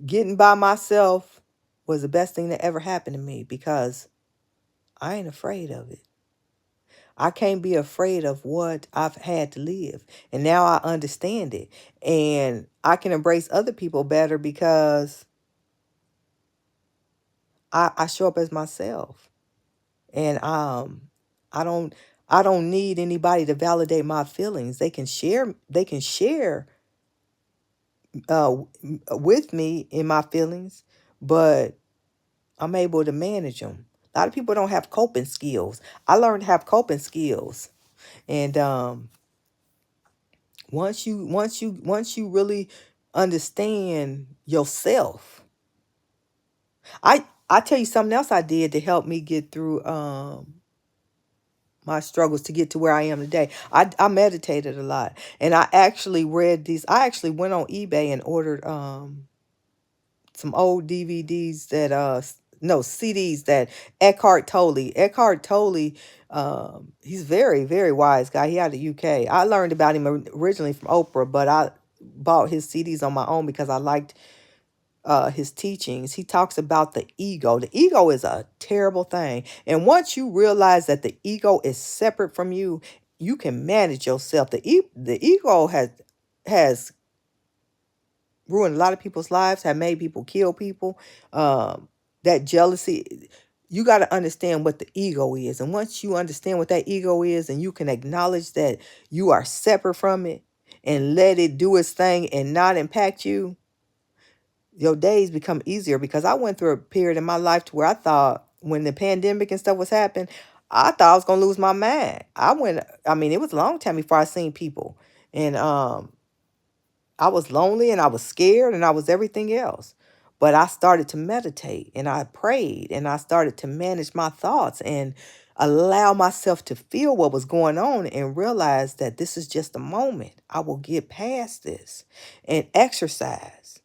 Getting by myself was the best thing that ever happened to me because I ain't afraid of it. I can't be afraid of what I've had to live. And now I understand it. And I can embrace other people better because I show up as myself. And I don't I don't need anybody to validate my feelings. They can share with me in my feelings, but I'm able to manage them. A lot of people don't have coping skills. I learned to have coping skills. And once you really understand yourself, I tell you something else I did to help me get through my struggles to get to where I am today. I meditated a lot, and I actually read these. I actually went on eBay and ordered some old DVDs that no CDs that Eckhart Tolle, he's very, very wise guy. He out of the UK. I learned about him originally from Oprah, but I bought his CDs on my own because I liked his teachings. He talks about the ego. The ego is a terrible thing. And once you realize that the ego is separate from you, you can manage yourself. The ego has ruined a lot of people's lives, have made people kill people. That jealousy. You got to understand what the ego is. And once you understand what that ego is and you can acknowledge that you are separate from it and let it do its thing and not impact you, your days become easier. Because I went through a period in my life to where I thought when the pandemic and stuff was happening, I thought I was going to lose my mind. I mean, it was a long time before I seen people. And I was lonely and I was scared and I was everything else. But I started to meditate and I prayed and I started to manage my thoughts and allow myself to feel what was going on and realize that this is just a moment. I will get past this. And exercise.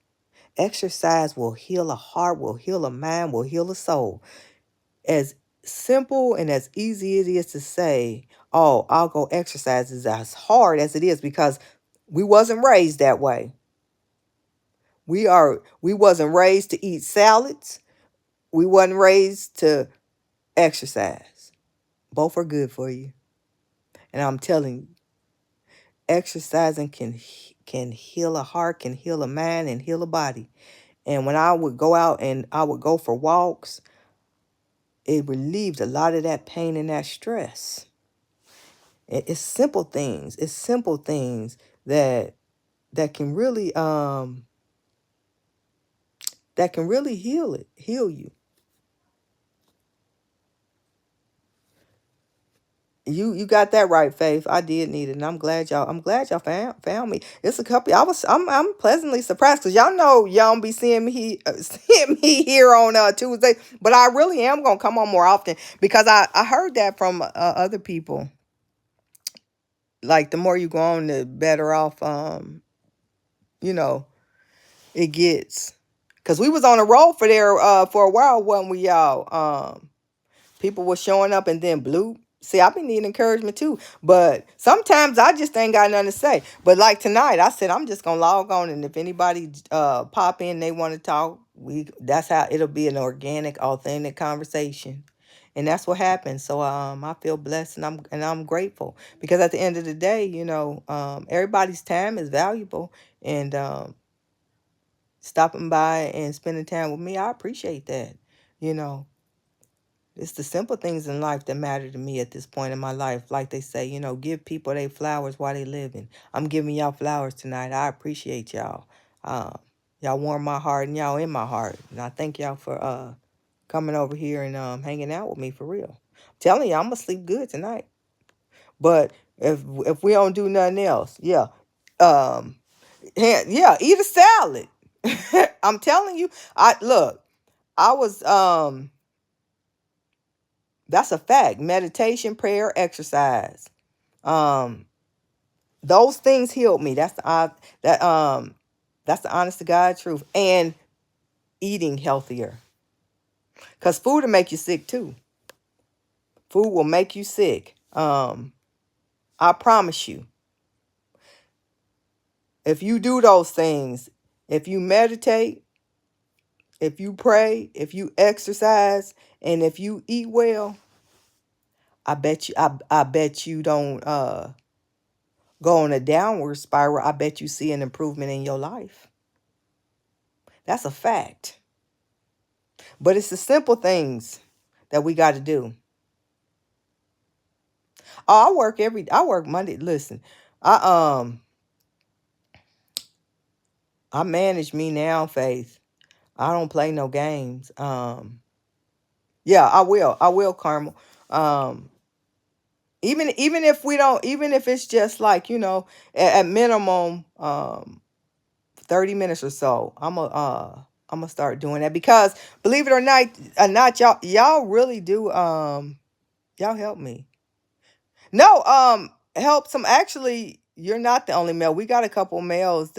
Exercise will heal a heart, will heal a mind, will heal a soul. As simple and as easy it is to say, oh, I'll go exercise, is as hard as it is because we wasn't raised that way. We wasn't raised to eat salads. We wasn't raised to exercise. Both are good for you. And I'm telling you, exercising can heal a heart, can heal a mind, and heal a body. And when I would go out and I would go for walks, it relieved a lot of that pain and that stress. It's simple things. It's simple things that can really heal you. You got that right, Faith. I did need it, and I'm glad y'all found me. It's a couple. I'm pleasantly surprised because y'all know y'all don't be seeing me seeing me here on Tuesday, but I really am gonna come on more often because I heard that from other people. Like the more you go on, the better off you know it gets. Cause we was on a roll for a while, wasn't we, y'all? People were showing up and then blue. See, I been needing encouragement too. But sometimes I just ain't got nothing to say. But like tonight, I said I'm just gonna log on and if anybody pop in, they want to talk, that's how it'll be an organic, authentic conversation. And that's what happened. So I feel blessed and I'm grateful. Because at the end of the day, everybody's time is valuable. And stopping by and spending time with me, I appreciate that. You know. It's the simple things in life that matter to me at this point in my life. Like they say, give people their flowers while they living. I'm giving y'all flowers tonight. I appreciate y'all. Uh, y'all warm my heart and y'all in my heart. And I thank y'all for coming over here and hanging out with me for real. I'm telling you, I'm gonna sleep good tonight. But if we don't do nothing else, yeah, um, yeah, eat a salad. I'm telling you, I look. I was That's a fact. Meditation, prayer, exercise. Um, those things healed me. That's the honest to God truth. And eating healthier. Because food will make you sick too. Food will make you sick. I promise you. If you do those things, if you meditate, if you pray, if you exercise, and if you eat well, I bet you don't go on a downward spiral. I bet you see an improvement in your life. That's a fact. But it's the simple things that we got to do. Oh, I work Monday. Listen, I I manage me now, Faith. I don't play no games. Yeah, I will. I will, Carmel. Um, even if we don't, even if it's just like, at minimum 30 minutes or so, I'm gonna start doing that because believe it or not, y'all really do y'all help me. No, help some. Actually, you're not the only male. We got a couple males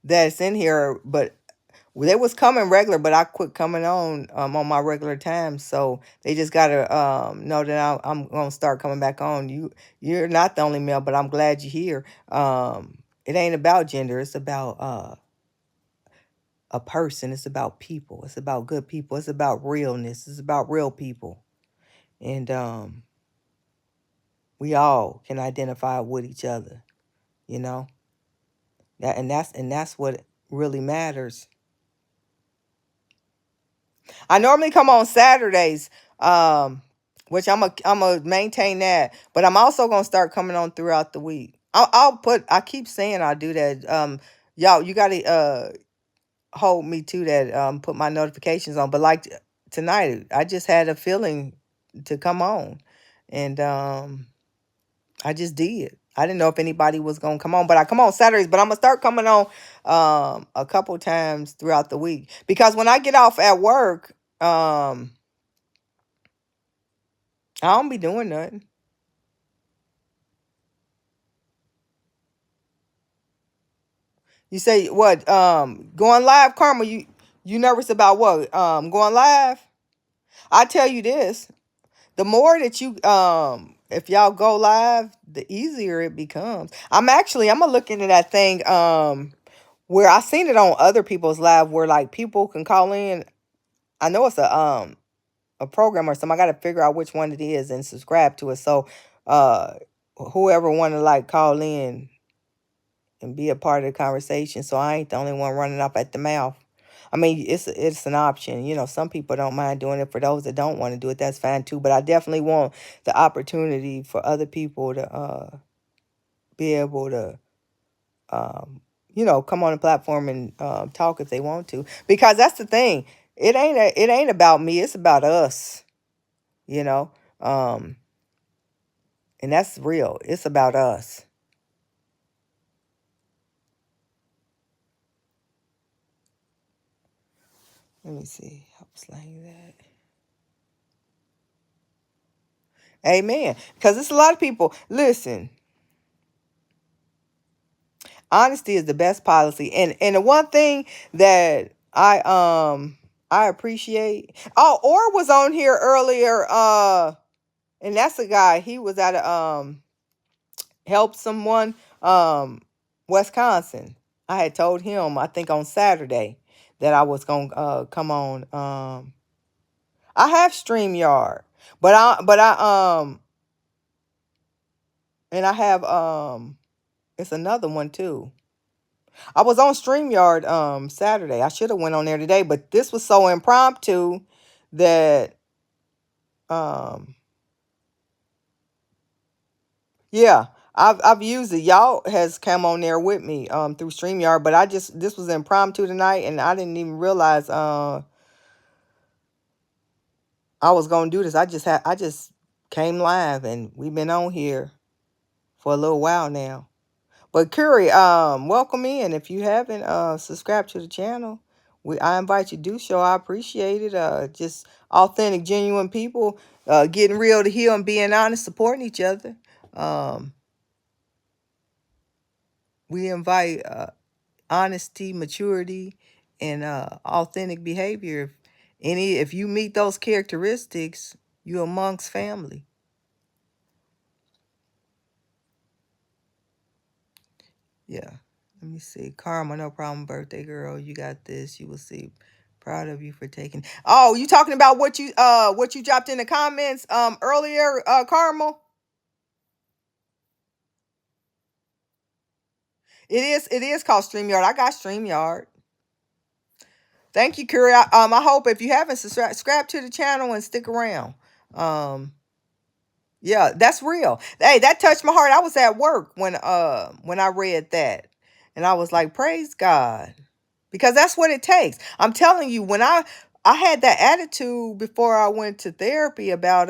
that's in here, but they was coming regular, but I quit coming on my regular time. So they just gotta know that I'm gonna start coming back on. You're not the only male, but I'm glad you're here. It ain't about gender. It's about a person. It's about people. It's about good people. It's about realness. It's about real people. And we all can identify with each other, you know? That's what really matters. I normally come on Saturdays, um, which I'm a maintain that, but I'm also gonna start coming on throughout the week. I'll put. I keep saying I'll do that. Y'all, you gotta hold me to that. Put my notifications on. But like tonight, I just had a feeling to come on, and I just did. I didn't know if anybody was gonna come on, but I come on Saturdays. But I'm gonna start coming on a couple times throughout the week because when I get off at work, I don't be doing nothing. You say what? Going live, Karma. You nervous about what? Going live. I tell you this: the more that you if y'all go live, the easier it becomes. I'm gonna look into that thing where I seen it on other people's live where like people can call in. I know it's a program or something. I got to figure out which one it is and subscribe to it. So uh whoever want to like call in and be a part of the conversation, so I ain't the only one running off at the mouth. I mean, it's an option. You know, some people don't mind doing it. For those that don't want to do it, that's fine too. But I definitely want the opportunity for other people to be able to, um, come on the platform and talk if they want to. Because that's the thing. It ain't about me. It's about us. You know, um, and that's real. It's about us. Let me see. Help slang that. Amen. Because it's a lot of people. Listen, honesty is the best policy. And the one thing that I appreciate. Oh, Or was on here earlier. And that's a guy. He was at a help someone Wisconsin. I had told him, I think on Saturday, that I was gonna come on. I have StreamYard, but I and I have it's another one too. I was on StreamYard Saturday. I should have went on there today, but this was so impromptu that um yeah, I've used it. Y'all has come on there with me through StreamYard, but this was impromptu tonight and I didn't even realize I was gonna do this. I just came live and we've been on here for a little while now. But Curry, welcome in. If you haven't subscribed to the channel, I invite you to do so. I appreciate it. Just authentic, genuine people getting real to heal and being honest, supporting each other. Um, we invite honesty, maturity, and authentic behavior. If you meet those characteristics, you're amongst family. Yeah. Let me see. Karma, no problem, birthday girl. You got this. You will see. Proud of you for taking. Oh, you talking about what you dropped in the comments earlier, Karma? It is called StreamYard. I got StreamYard. Thank you, Curry. I hope if you haven't subscribed to the channel and stick around. Um yeah, that's real. Hey, that touched my heart. I was at work when I read that. And I was like, praise God. Because that's what it takes. I'm telling you, when I had that attitude before I went to therapy about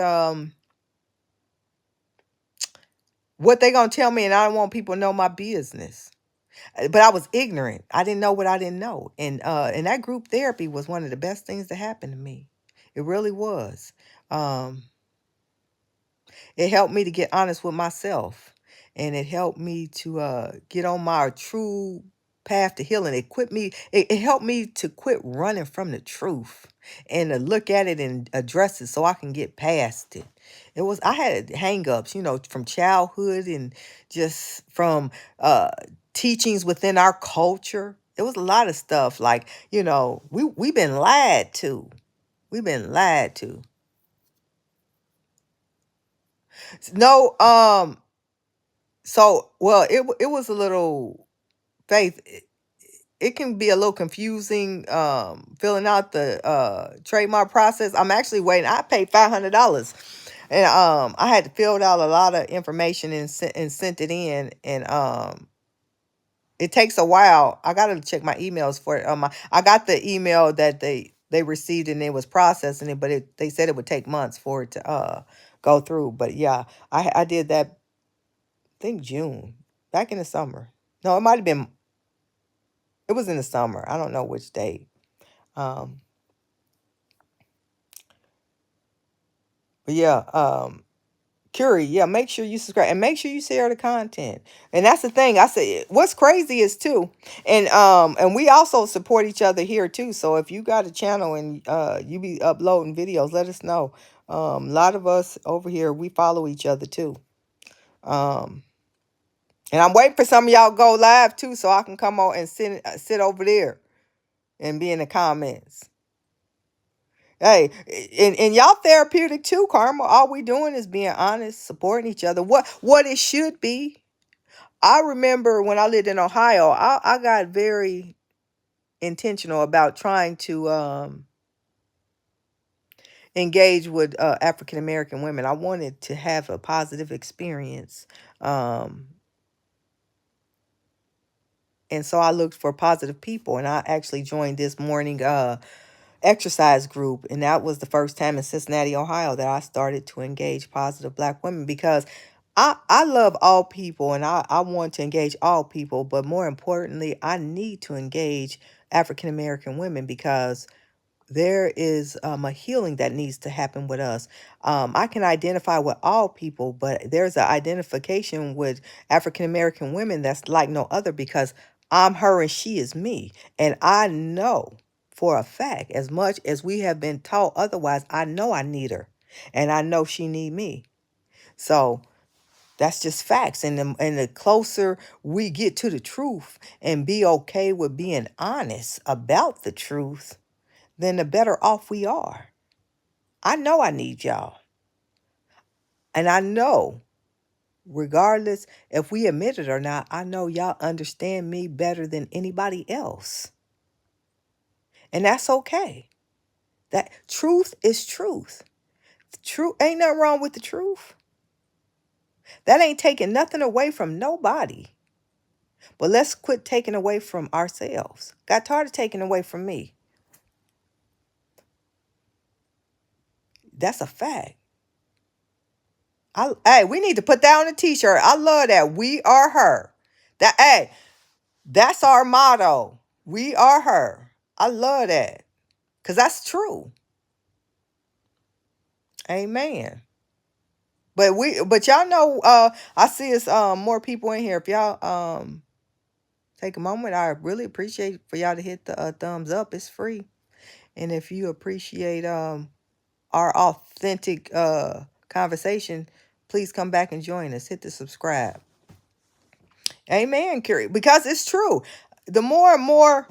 what they gonna tell me, and I don't want people to know my business. But I was ignorant. I didn't know what I didn't know. And that group therapy was one of the best things that happened to me. It really was. Um It helped me to get honest with myself. And it helped me to get on my true path to healing. It helped me to quit running from the truth and to look at it and address it so I can get past it. I had hang-ups, from childhood and just from teachings within our culture. It was a lot of stuff like, we've been lied to. We've been lied to. No, so, well, it was a little faith. it can be a little confusing filling out the trademark process. I'm actually waiting. I paid $500, and I had to fill out a lot of information and sent it in, and it takes a while. I gotta check my emails for it. I got the email that they received and it was processing it, but they said it would take months for it to go through. But yeah, I did that. I think June, back in the summer. No, it might have been. It was in the summer. I don't know which date. Um, but yeah, Curie, yeah, make sure you subscribe and make sure you share the content. And that's the thing. I say what's crazy is too, and we also support each other here too. So if you got a channel and you be uploading videos, let us know. A lot of us over here, we follow each other too. Um, and I'm waiting for some of y'all go live too, so I can come on and sit over there and be in the comments. Hey, and y'all therapeutic too, Karma. All we doing is being honest, supporting each other. What it should be. I remember when I lived in Ohio, I got very intentional about trying to engage with African American women. I wanted to have a positive experience. Um, and so I looked for positive people, and I actually joined this morning exercise group, and that was the first time in Cincinnati, Ohio, that I started to engage positive Black women, because I love all people, and I want to engage all people, but more importantly, I need to engage African American women, because there is a healing that needs to happen with us. I can identify with all people, but there's an identification with African American women that's like no other, because I'm her and she is me. And I know for a fact, as much as we have been taught otherwise, I know I need her and I know she need me. So that's just facts. And the closer we get to the truth and be okay with being honest about the truth, then the better off we are. I know I need y'all. And I know, regardless if we admit it or not, I know y'all understand me better than anybody else. And that's okay. That truth is truth. Truth ain't nothing wrong with the truth. That ain't taking nothing away from nobody. But let's quit taking away from ourselves. Got tired of taking away from me. That's a fact. Hey, we need to put that on a t-shirt. I love that. We are her. Hey, that's our motto. We are her. I love that. Because that's true. Amen. But y'all know, I see it's more people in here. If y'all take a moment, I really appreciate for y'all to hit the thumbs up. It's free. And if you appreciate our authentic conversation, please come back and join us. Hit the subscribe. Amen, Carrie. Because it's true. The more and more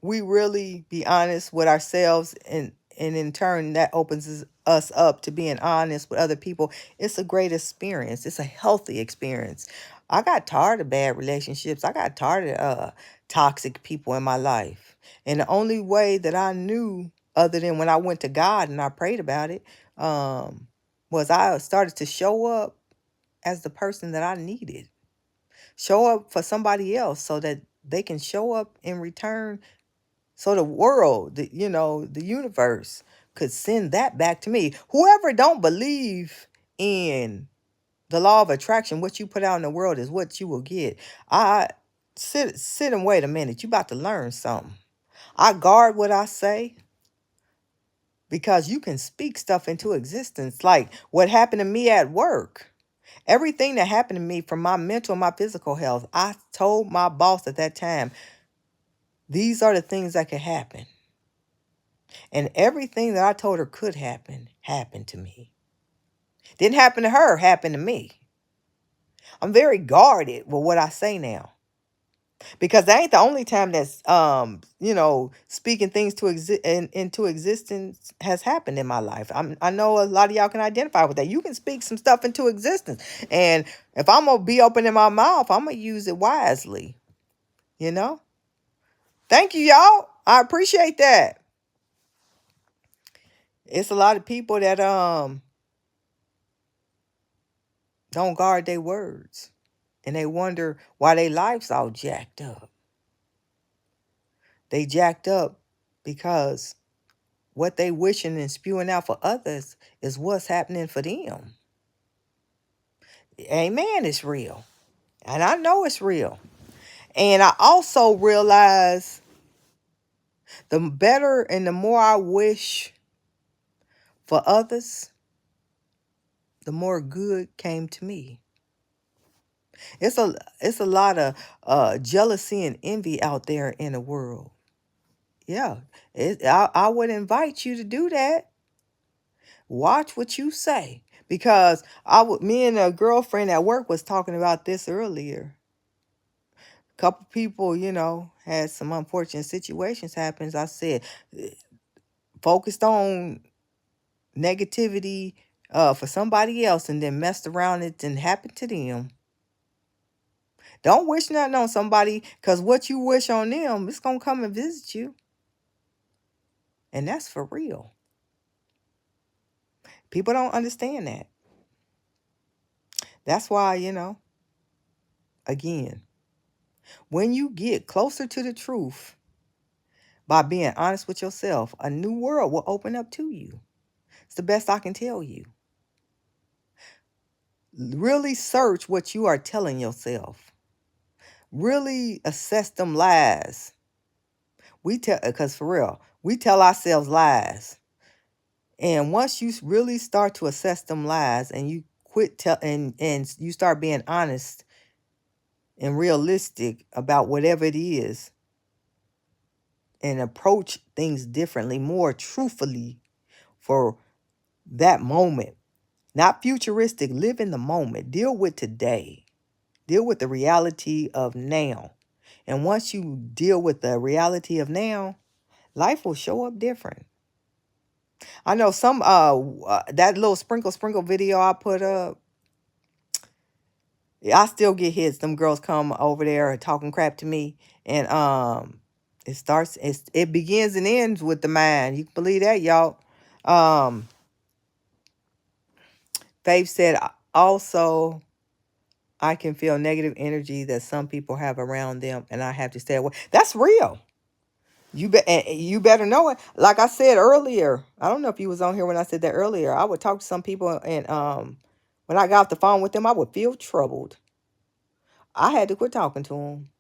we really be honest with ourselves, and in turn that opens us up to being honest with other people, it's a great experience. It's a healthy experience. I got tired of bad relationships. I got tired of toxic people in my life. And the only way that I knew, other than when I went to God and I prayed about it, was I started to show up as the person that I needed. Show up for somebody else so that they can show up in return, so the world, the universe could send that back to me. Whoever don't believe in the law of attraction, what you put out in the world is what you will get. I sit and wait a minute. You about to learn something. I guard what I say, because you can speak stuff into existence. Like what happened to me at work. Everything that happened to me, from my mental and my physical health, I told my boss at that time, these are the things that could happen. And everything that I told her could happen, happened to me. Didn't happen to her, happened to me. I'm very guarded with what I say now. Because that ain't the only time that's speaking things to into existence has happened in my life. I know a lot of y'all can identify with that. You can speak some stuff into existence. And if I'm gonna be open in my mouth, I'm gonna use it wisely. you know? Thank you, y'all. I appreciate that. It's a lot of people that don't guard their words. And they wonder why their life's all jacked up. They jacked up because what they wishing and spewing out for others is what's happening for them. Amen, it's real. And I know it's real. And I also realize the better and the more I wish for others, the more good came to me. It's a lot of jealousy and envy out there in the world. Yeah, I would invite you to do that. Watch what you say, because me and a girlfriend at work was talking about this earlier. A couple people, had some unfortunate situations happen. I said, focused on negativity for somebody else and then messed around it and happened to them. Don't wish nothing on somebody, because what you wish on them, it's going to come and visit you. And that's for real. People don't understand that. That's why, again, when you get closer to the truth by being honest with yourself, a new world will open up to you. It's the best I can tell you. Really search what you are telling yourself. Really assess them lies. Because for real, we tell ourselves lies. And once you really start to assess them lies and you and you start being honest and realistic about whatever it is and approach things differently, more truthfully for that moment, not futuristic, live in the moment, deal with today, deal with the reality of now. And once you deal with the reality of now, life will show up different. I know some that little sprinkle video I put up, I still get hits. Them girls come over there talking crap to me, and it begins and ends with the mind. You can believe that, y'all. Faith said also, I can feel negative energy that some people have around them, and I have to stay away. That's real. You better know it. Like I said earlier, I don't know if you was on here when I said that earlier. I would talk to some people, and when I got off the phone with them, I would feel troubled. I had to quit talking to them.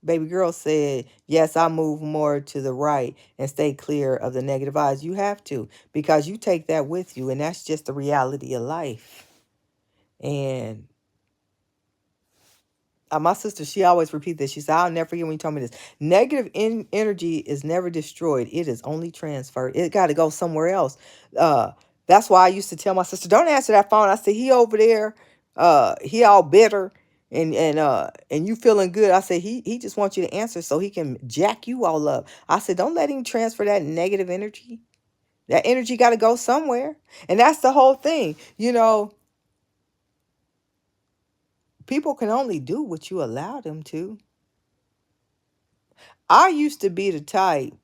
Baby girl said, yes, I move more to the right and stay clear of the negative vibes. You have to, because you take that with you, and that's just the reality of life. And my sister, she always repeat this. She said, I'll never forget when you told me this. Negative energy is never destroyed. It is only transferred. It got to go somewhere else. That's why I used to tell my sister, don't answer that phone. I said, he over there, he all bitter and you feeling good. I said, he just wants you to answer so he can jack you all up. I said, don't let him transfer that negative energy. That energy got to go somewhere. And that's the whole thing. People can only do what you allow them to. I used to be the type,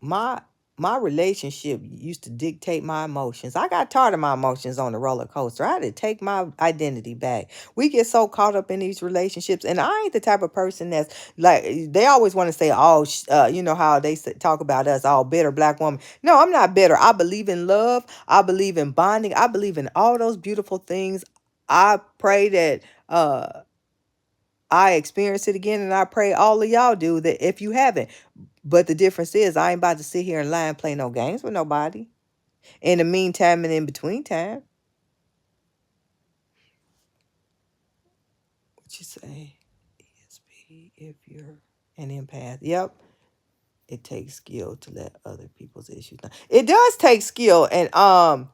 my my relationship used to dictate my emotions. I got tired of my emotions on the roller coaster. I had to take my identity back. We get so caught up in these relationships, and I ain't the type of person that's like, they always want to say, oh, you know how they talk about us, all bitter black woman. No, I'm not bitter. I believe in love. I believe in bonding. I believe in all those beautiful things. I pray that I experience it again, and I pray all of y'all do that if you haven't. But the difference is, I ain't about to sit here and lie and play no games with nobody. In the meantime and in between time. What you say? ESP, if you're an empath. Yep. It takes skill to let other people's issues down. It does take skill. And I'm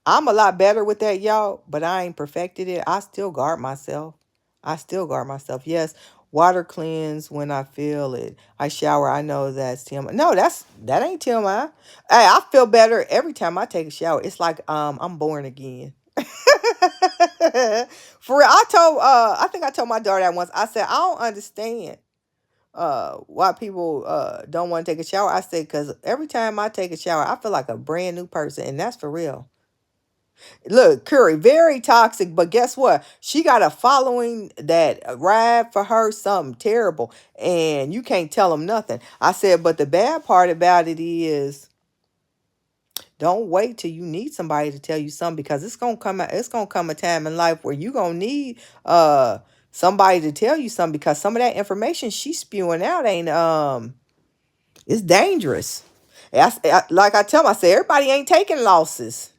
a lot better with that, y'all, but I ain't perfected it. I still guard myself. Yes, water cleanse when I feel it. I shower. I know that's TMI. No, that ain't TMI. I feel better every time I take a shower. It's like I'm born again. For real, I think I told my daughter that once. I said, I don't understand why people don't want to take a shower. I said, because every time I take a shower, I feel like a brand new person, and that's for real. Look, Curry, very toxic, but guess what? She got a following that ride for her something terrible, and you can't tell them nothing. I said, but the bad part about it is, don't wait till you need somebody to tell you something, because it's gonna come a time in life where you gonna need somebody to tell you something, because some of that information she's spewing out ain't it's dangerous. Like I tell them, I say everybody ain't taking losses.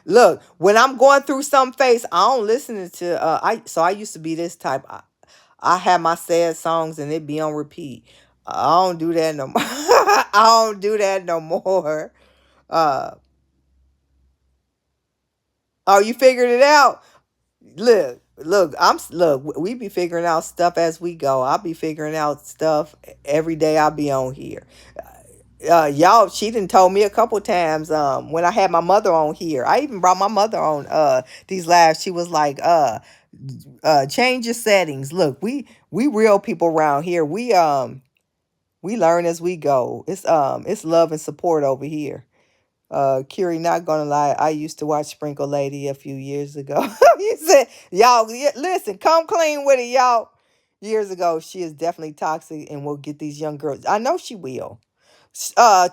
Look, when I'm going through some phase, I don't listen to I used to be this type. I have my sad songs and it be on repeat. I don't do that no more. I don't do that no more. Uh oh, you figured it out? Look, we be figuring out stuff as we go. I'll be figuring out stuff every day I be on here. Y'all, she done told me a couple times when I had my mother on here. I even brought my mother on these lives. She was like change your settings. Look, we real people around here. We learn as we go. It's love and support over here. Curie, not gonna lie, I used to watch Sprinkle Lady a few years ago. You said, y'all, listen, come clean with it, y'all. Years ago, she is definitely toxic and will get these young girls. I know she will.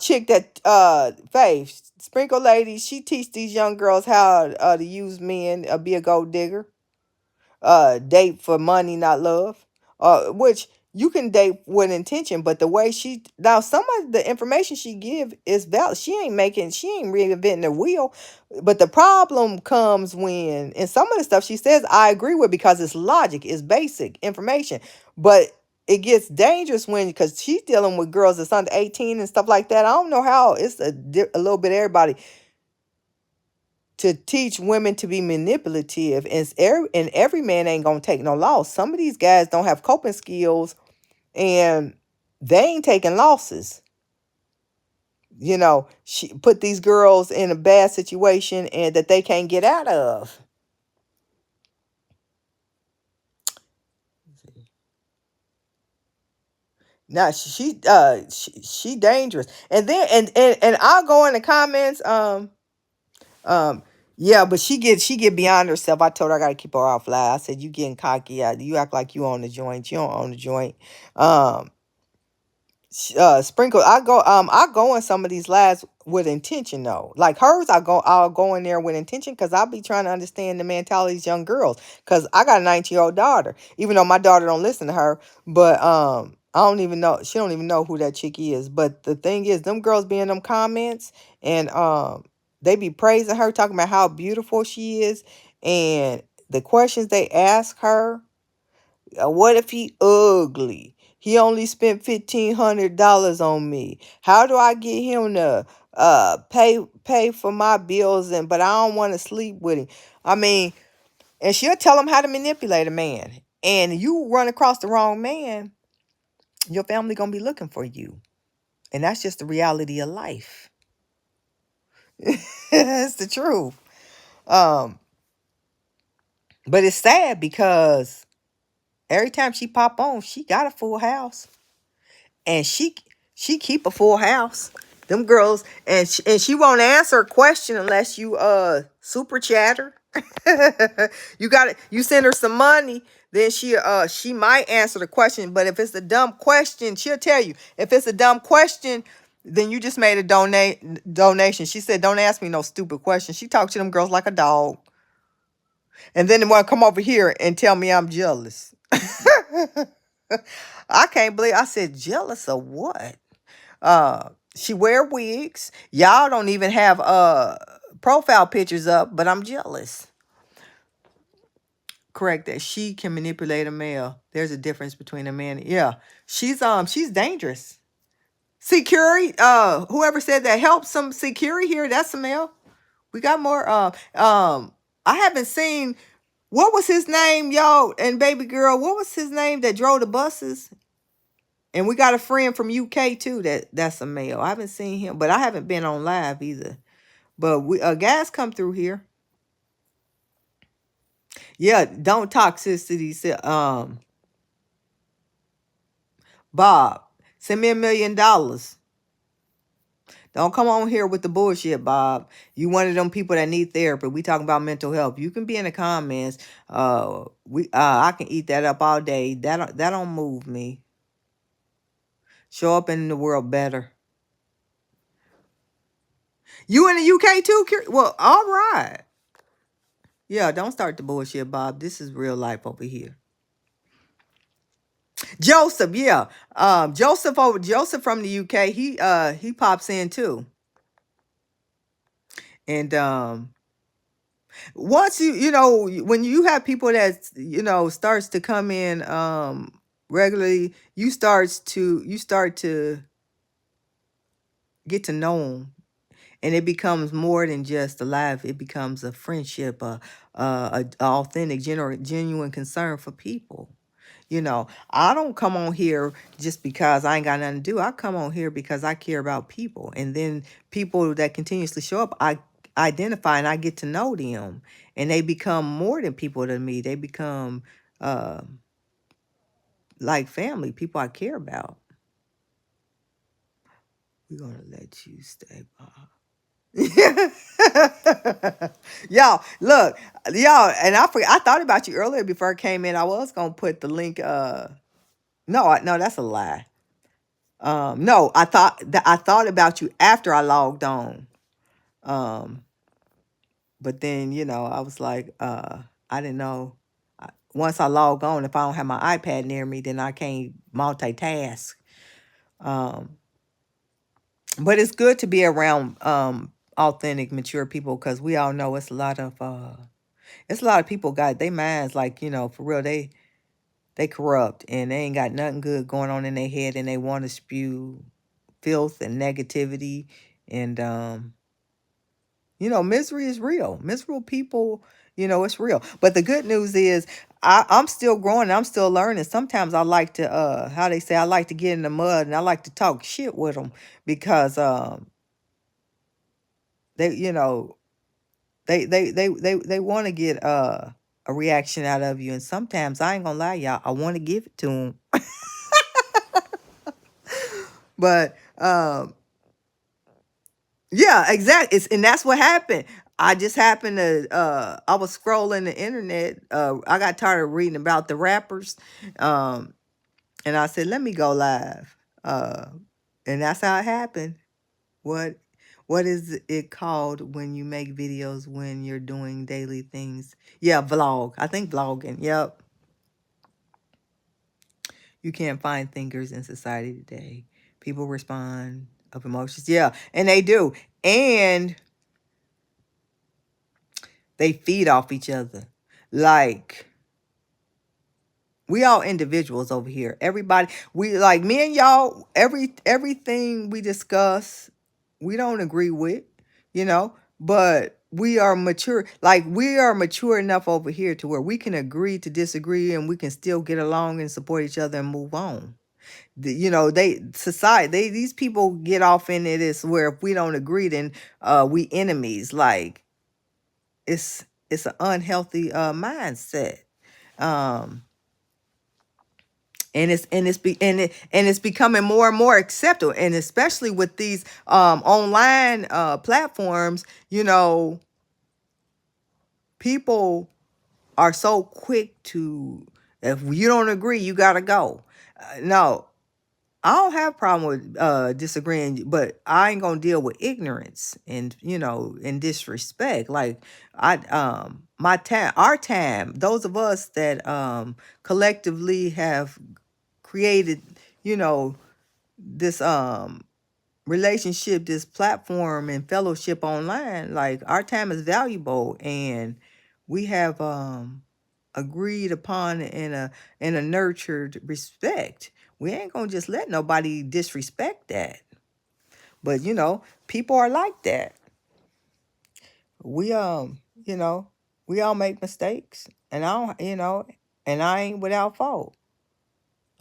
Chick that Faith, Sprinkle Lady, she teach these young girls how to use men, be a gold digger, date for money, not love. Which you can date with intention, but the way she now some of the information she give is valid. She ain't reinventing the wheel. But the problem comes when, and some of the stuff she says I agree with because it's logic, it's basic information. But it gets dangerous when, because she's dealing with girls that's under 18 and stuff like that. I don't know how it's a little bit everybody to teach women to be manipulative, and every man ain't gonna take no loss. Some of these guys don't have coping skills and they ain't taking losses. She put these girls in a bad situation and that they can't get out of. Now she dangerous. And then and I'll go in the comments. Um, yeah, but she get beyond herself. I told her I gotta keep her off live. I said, you getting cocky. You act like you own the joint. You don't own the joint. Um, Sprinkle, I go in some of these lives with intention though. Like hers, I'll go in there with intention because I'll be trying to understand the mentality of these young girls. Cause I got a 19-year-old daughter, even though my daughter don't listen to her, but I don't even know, she don't even know who that chick is. But the thing is, them girls be in them comments and they be praising her, talking about how beautiful she is, and the questions they ask her. What if he ugly? He only spent $1,500 on me. How do I get him to pay for my bills, and but I don't want to sleep with him? I mean, and she'll tell him how to manipulate a man. And you run across the wrong man, your family gonna be looking for you. And that's just the reality of life. It's the truth. Um, but it's sad because every time she pop on, she got a full house. And she keep a full house. Them girls, and she won't answer a question unless you super chatter. You send her some money, then she might answer the question. But if it's a dumb question, she'll tell you. If it's a dumb question, then you just made a donation. She said, don't ask me no stupid questions. She talked to them girls like a dog. And then they want to come over here and tell me I'm jealous. I can't believe I said jealous of what? She wear wigs. Y'all don't even have profile pictures up, but I'm jealous. Correct that. She can manipulate a male. There's a difference between a man. Yeah. She's dangerous. See Curie, whoever said that help some see Curie here, that's a male. We got more I haven't seen what was his name, y'all, and baby girl, what was his name that drove the buses? And we got a friend from UK too that's a male. I haven't seen him, but I haven't been on live either. But we gas come through here. Yeah, don't toxicity. Bob, send me $1 million. Don't come on here with the bullshit, Bob. You one of them people that need therapy. We talking about mental health. You can be in the comments. I can eat that up all day. That don't move me. Show up in the world better. You in the UK too? Well, all right. Yeah, don't start the bullshit, Bob. This is real life over here. Joseph, yeah. Joseph from the UK, he pops in too. And once when you have people that starts to come in regularly, you start to get to know them, and it becomes more than just a life. It becomes a friendship, a authentic, genuine concern for people. I don't come on here just because I ain't got nothing to do. I come on here because I care about people. And then people that continuously show up, I identify and I get to know them. And they become more than people to me. They become uh, like family, people I care about. We're going to let you stay, Bob. Y'all, look, y'all, and I thought about you earlier before I came in. I was going to put the link. No, that's a lie. No, I thought about you after I logged on. Um, but then, I was like, I didn't know. Once I log on, if I don't have my iPad near me, then I can't multitask. Um, but it's good to be around authentic, mature people, because we all know it's a lot of people got they minds like, for real, they corrupt, and they ain't got nothing good going on in their head, and they want to spew filth and negativity. And misery is real. Miserable people, it's real. But the good news is I'm still growing. I'm still learning. Sometimes I like to, how they say, I like to get in the mud, and I like to talk shit with them, because they, they want to get a reaction out of you. And sometimes, I ain't gonna lie, y'all, I want to give it to them. But yeah, exactly. And that's what happened. I just happened to I was scrolling the internet. I got tired of reading about the rappers. Um and I said, let me go live. And that's how it happened. What what is it called when you make videos when you're doing daily things? Yeah, vlog. I think vlogging. Yep. You can't find thinkers in society today. People respond of emotions. Yeah, and they do. And they feed off each other. Like, we all individuals over here. Everybody, we like me and y'all, everything we discuss, we don't agree with, but we are mature. Like, we are mature enough over here to where we can agree to disagree, and we can still get along and support each other and move on. These people get off into this where if we don't agree, then we enemies. Like, it's an unhealthy mindset. Um and it's becoming more and more acceptable, and especially with these online platforms, people are so quick to, if you don't agree, you got to go. No, I don't have a problem with disagreeing, but I ain't gonna deal with ignorance and and disrespect. Like, my time, our time, those of us that collectively have created, you know, this relationship, this platform and fellowship online. Like, our time is valuable, and we have agreed upon in a nurtured respect. We ain't gonna just let nobody disrespect that. But people are like that. We you know, we all make mistakes, and I don't, and I ain't without fault.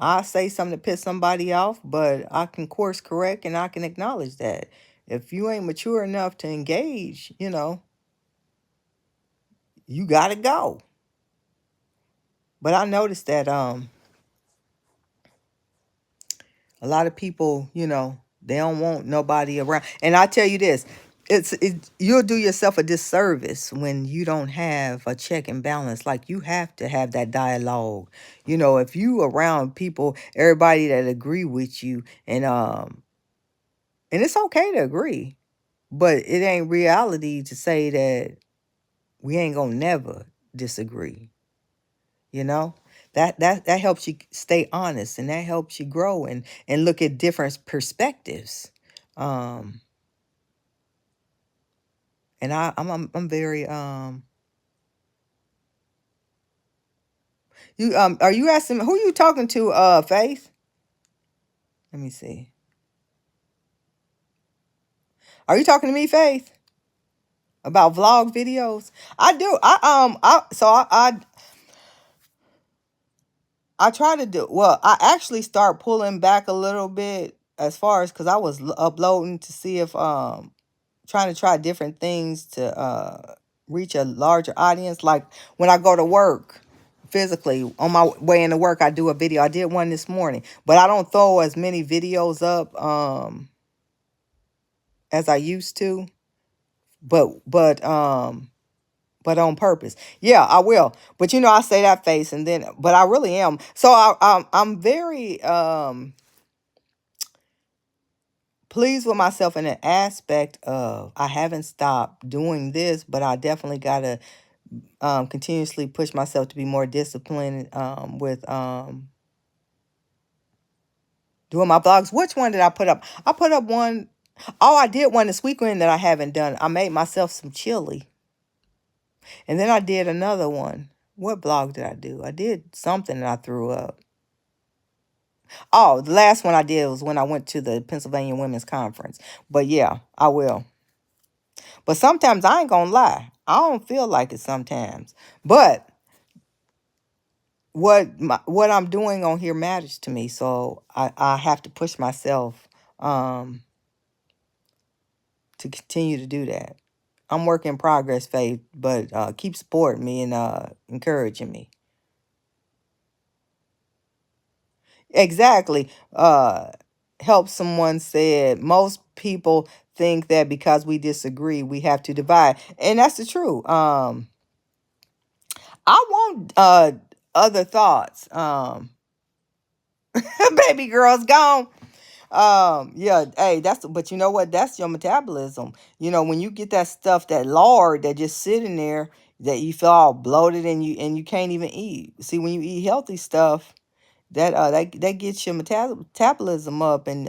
I say something to piss somebody off, but I can course correct, and I can acknowledge that. If you ain't mature enough to engage, you gotta go. But I noticed that a lot of people, they don't want nobody around. And I tell you this, you'll do yourself a disservice when you don't have a check and balance. Like, you have to have that dialogue. If you around people, everybody that agree with you, and it's okay to agree, but it ain't reality to say that we ain't gonna never disagree. You know, that helps you stay honest, and that helps you grow and look at different perspectives. Um, and I'm very you are you asking who you talking to, Faith? Let me see. Are you talking to me, Faith? About vlog videos? I do. I try to do well. I actually start pulling back a little bit as far as because I was uploading to see if trying to try different things to reach a larger audience. Like when I go to work physically on my way into work, I do a video. I did one this morning, but I don't throw as many videos up as I used to. But on purpose. Yeah, I will. But I say that face and then but I really am. So I'm very pleased with myself in an aspect of I haven't stopped doing this, but I definitely gotta continuously push myself to be more disciplined with doing my vlogs. Which one did I put up? I put up one. Oh, I did one this weekend that I haven't done. I made myself some chili. And then I did another one. What vlog did I do? I did something that I threw up. Oh, the last one I did was when I went to the Pennsylvania Women's Conference. But yeah, I will. But sometimes I ain't gonna lie. I don't feel like it sometimes. But what I'm doing on here matters to me. So I have to push myself to continue to do that. I'm work in progress, Faith, but keep supporting me and encouraging me. Exactly. Help someone said most people think that because we disagree, we have to divide. And that's the truth. I want other thoughts. Baby girl's gone. Yeah, hey, but you know what? That's your metabolism. When you get that stuff, that lard that just sitting there that you feel all bloated and you can't even eat. See, when you eat healthy stuff, that gets your metabolism up and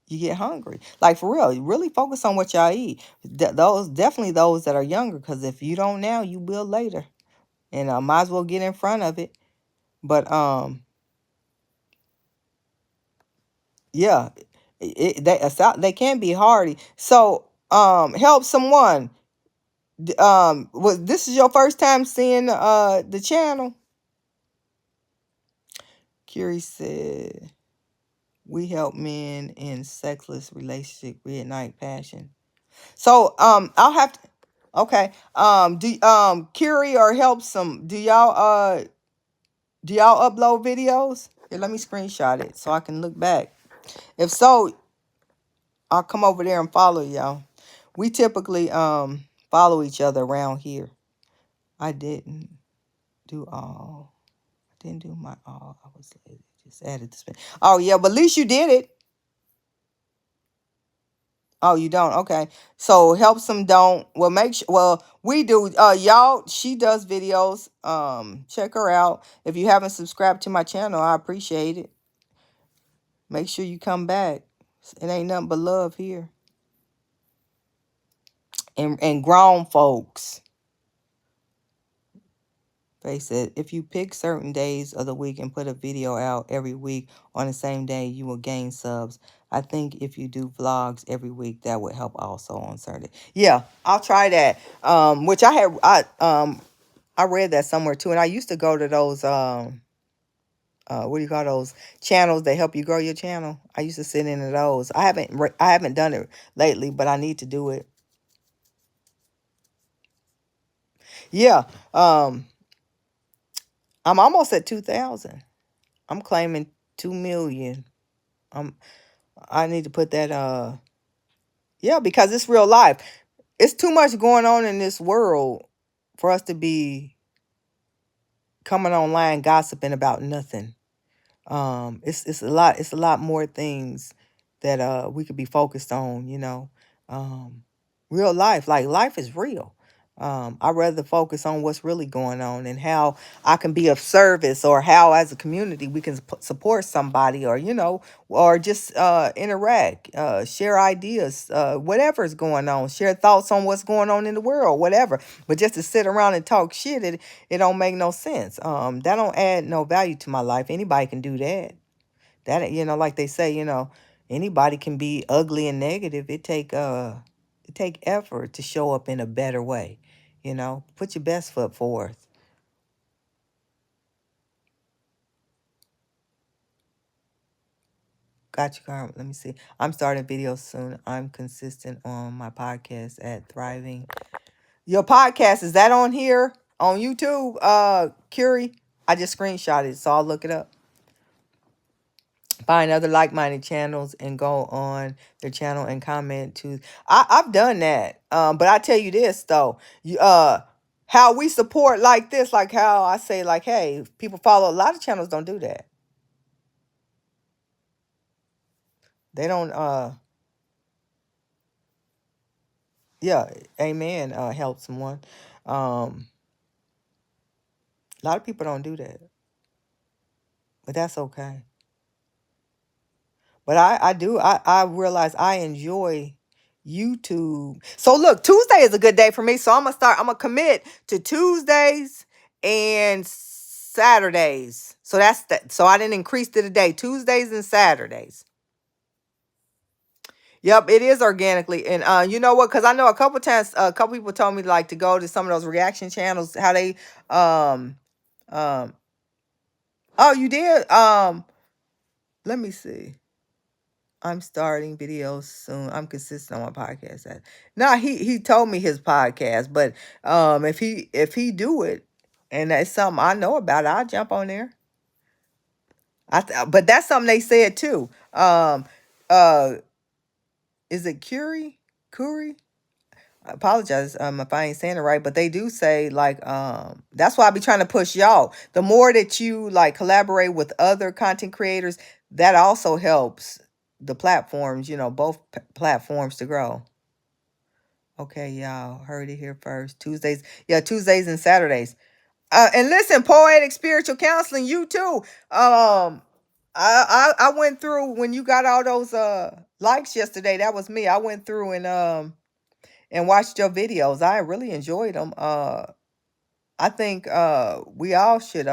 you get hungry. Like for real, you really focus on what y'all eat. Those definitely those that are younger, because if you don't now, you will later, and might as well get in front of it. But yeah, they can be hardy. So help someone. Was this is your first time seeing the channel? Curie said, "We help men in sexless relationship reignite passion." So I'll have to okay. Do Curie or help some do y'all upload videos? Here, let me screenshot it so I can look back. If so, I'll come over there and follow y'all. We typically follow each other around here. I didn't do all. I didn't do my all. I was lazy. Just added this. Oh yeah, but at least you did it. Oh, you don't? Okay. So help some don't. Well, make sure. Well, we do. Y'all, she does videos. Check her out. If you haven't subscribed to my channel, I appreciate it. Make sure you come back. It ain't nothing but love here. And grown folks. They said if you pick certain days of the week and put a video out every week on the same day, you will gain subs. I think if you do vlogs every week, that would help also on certain day. Yeah, I'll try that. Which I read that somewhere too, and I used to go to those what do you call those channels that help you grow your channel? I used to sit into those. I haven't done it lately, but I need to do it. Yeah. I'm almost at 2,000. I'm claiming 2 million. Um, I need to put that. Yeah, because it's real life. It's too much going on in this world for us to be coming online gossiping about nothing. It's a lot more things that we could be focused on. um Real life, like life is real. I'd rather focus on what's really going on and how I can be of service, or how as a community we can support somebody, or or just interact, share ideas, whatever is going on, share thoughts on what's going on in the world, whatever. But just to sit around and talk shit, it don't make no sense. That don't add no value to my life. Anybody can do that. Like they say, anybody can be ugly and negative. It take effort to show up in a better way. Put your best foot forth. Got you, Carmen. Let me see. I'm starting videos soon. I'm consistent on my podcast at Thriving. Your podcast, is that on here on YouTube? Curie. I just screenshot it, so I'll look it up. Find other like-minded channels and go on their channel and comment to. I've done that. But I tell you this though, how we support like this, like how I say, like, hey, people follow a lot of channels don't do that. They don't. Yeah, amen. Help someone. Um, a lot of people don't do that, but that's okay. But I do. I realize I enjoy YouTube. So look, Tuesday is a good day for me. So I'm gonna commit to Tuesdays and Saturdays. So that's that. So I didn't increase to the day. Tuesdays and Saturdays. Yep, it is organically. And you know what? Because I know a couple times, a couple people told me like to go to some of those reaction channels. How they um um. Oh, you did. Let me see. I'm starting videos soon. I'm consistent on my podcast. Nah, he told me his podcast, but if he do it and that's something I know about, I'll jump on there. But that's something they said too. Uh, is it Curie? Curie? I apologize if I ain't saying it right, but they do say like that's why I be trying to push y'all. The more that you like collaborate with other content creators, that also helps the platforms, both platforms to grow. Okay, y'all heard it here first. Tuesdays, yeah, Tuesdays and Saturdays. And listen, poetic spiritual counseling, you too. I went through when you got all those likes yesterday. That was me. I went through and watched your videos. I really enjoyed them. I think we all should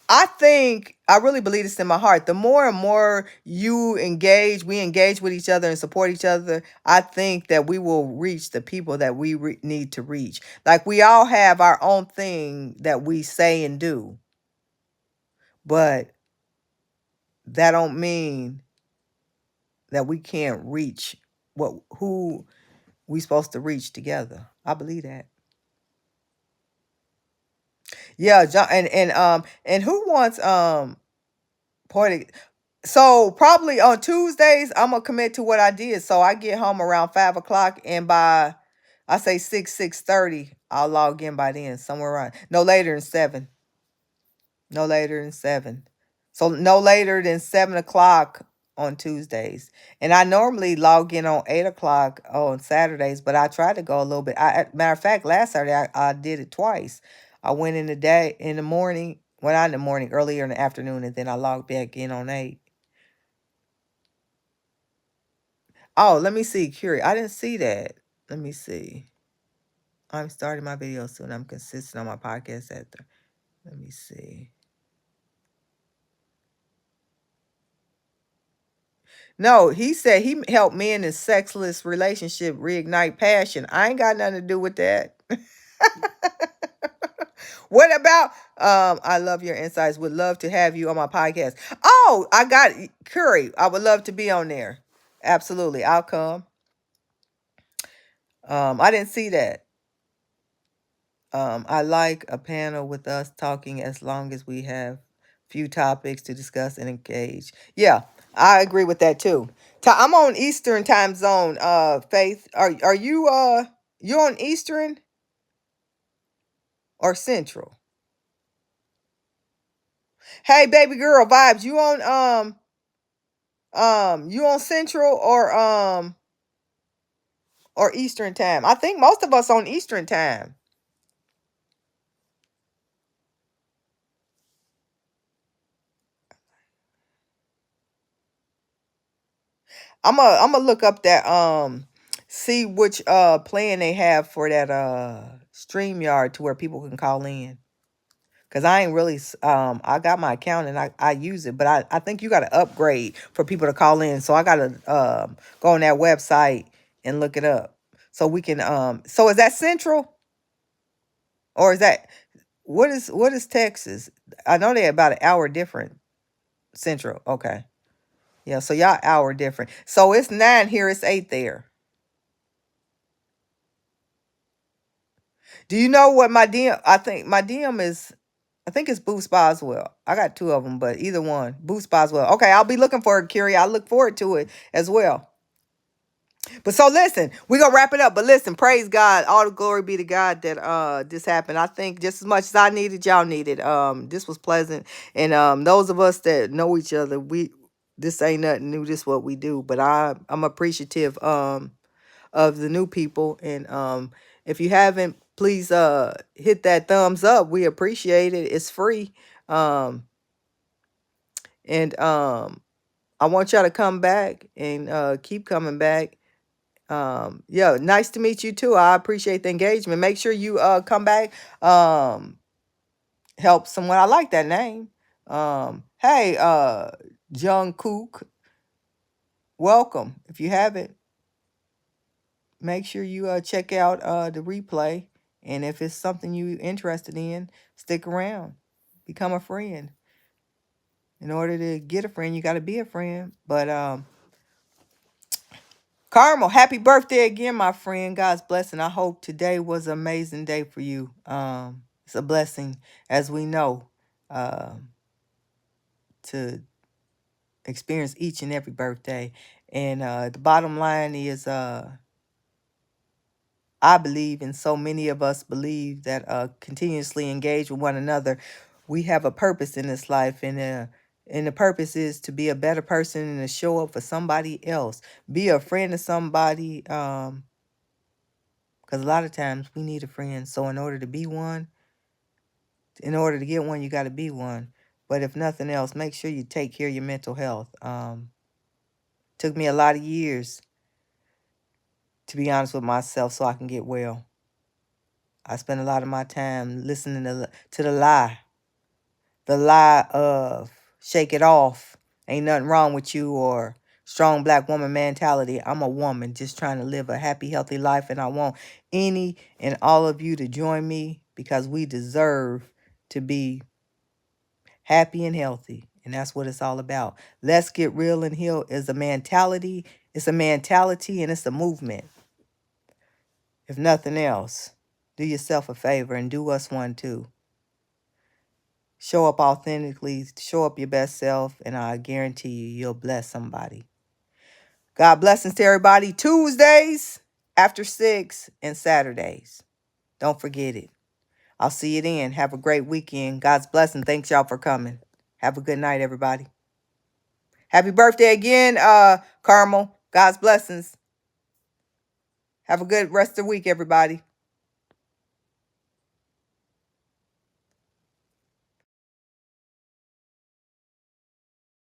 I think I really believe this in my heart. The more and more we engage with each other and support each other, I think that we will reach the people that we need to reach. Like we all have our own thing that we say and do, but that don't mean that we can't reach who we supposed to reach together. I believe that. Yeah, John, and who wants poetic? So probably on Tuesdays, I'm gonna commit to what I did. So I get home around 5 o'clock, and by I say 6:30, I'll log in by then, somewhere around no later than 7. No later than 7. So no later than 7 o'clock on Tuesdays. And I normally log in on 8 o'clock on Saturdays, but I try to go a little bit. Matter of fact, last Saturday I did it twice. I went in the day in the morning, well not in the morning, earlier in the afternoon, and then I logged back in on 8. Oh, let me see. Curious. I didn't see that. Let me see. I'm starting my video soon. I'm consistent on my podcast let me see. No, he said he helped men in sexless relationship reignite passion. I ain't got nothing to do with that. What about I love your insights. Would love to have you on my podcast. Oh, I got Curry. I would love to be on there. Absolutely. I'll come. I didn't see that. I like a panel with us talking as long as we have few topics to discuss and engage. Yeah, I agree with that too. I'm on Eastern time zone, Faith. Are you you on Eastern or Central? Hey baby girl vibes, you on Central or Eastern time? I think most of us on Eastern time. I'm gonna look up that see which plan they have for that StreamYard to where people can call in. Cause I ain't really I got my account and I use it, but I think you gotta upgrade for people to call in. So I gotta go on that website and look it up. So we can so is that Central or is that what is Texas? I know they're about an hour different. Central. Okay. Yeah, so y'all hour different. So it's 9 here, it's 8 there. Do you know what my DM? I think my DM is. I think it's Boost Boswell. I got two of them, but either one, Boost Boswell. Okay, I'll be looking for it, Curie. I look forward to it as well. But so listen, we're gonna wrap it up. But listen, praise God. All the glory be to God that this happened. I think just as much as I needed, y'all needed. This was pleasant. And those of us that know each other, we this ain't nothing new. This what we do. But I'm appreciative of the new people. And if you haven't, please hit that thumbs up. We appreciate it. It's free. Um and I want y'all to come back and keep coming back. Yeah, nice to meet you too. I appreciate the engagement. Make sure you come back. Help someone. I like that name. Hey, Jung Kook, welcome. If you haven't, make sure you check out the replay. And if it's something you interested in, stick around. Become a friend. In order to get a friend, you got to be a friend. But Carmel, happy birthday again, my friend. God's blessing. I hope today was an amazing day for you. It's a blessing, as we know, to experience each and every birthday. And the bottom line is I believe, and so many of us believe, that continuously engage with one another, we have a purpose in this life, and the purpose is to be a better person and to show up for somebody else, be a friend to somebody. Because a lot of times we need a friend. So in order to be one, in order to get one, you got to be one. But if nothing else, make sure you take care of your mental health. Took me a lot of years, to be honest with myself, so I can get well. I spent a lot of my time listening to the lie of shake it off, ain't nothing wrong with you, or strong black woman mentality. I'm a woman just trying to live a happy, healthy life, and I want any and all of you to join me because we deserve to be happy and healthy. And that's what it's all about. Let's get real and heal is a mentality. It's a mentality and it's a movement. If nothing else, do yourself a favor and do us one too. Show up authentically, show up your best self, and I guarantee you'll bless somebody. God blessings to everybody. Tuesdays after 6 and Saturdays. Don't forget it. I'll see you then. Have a great weekend. God's blessing. Thanks y'all for coming. Have a good night, everybody. Happy birthday again, Carmel. God's blessings. Have a good rest of the week, everybody.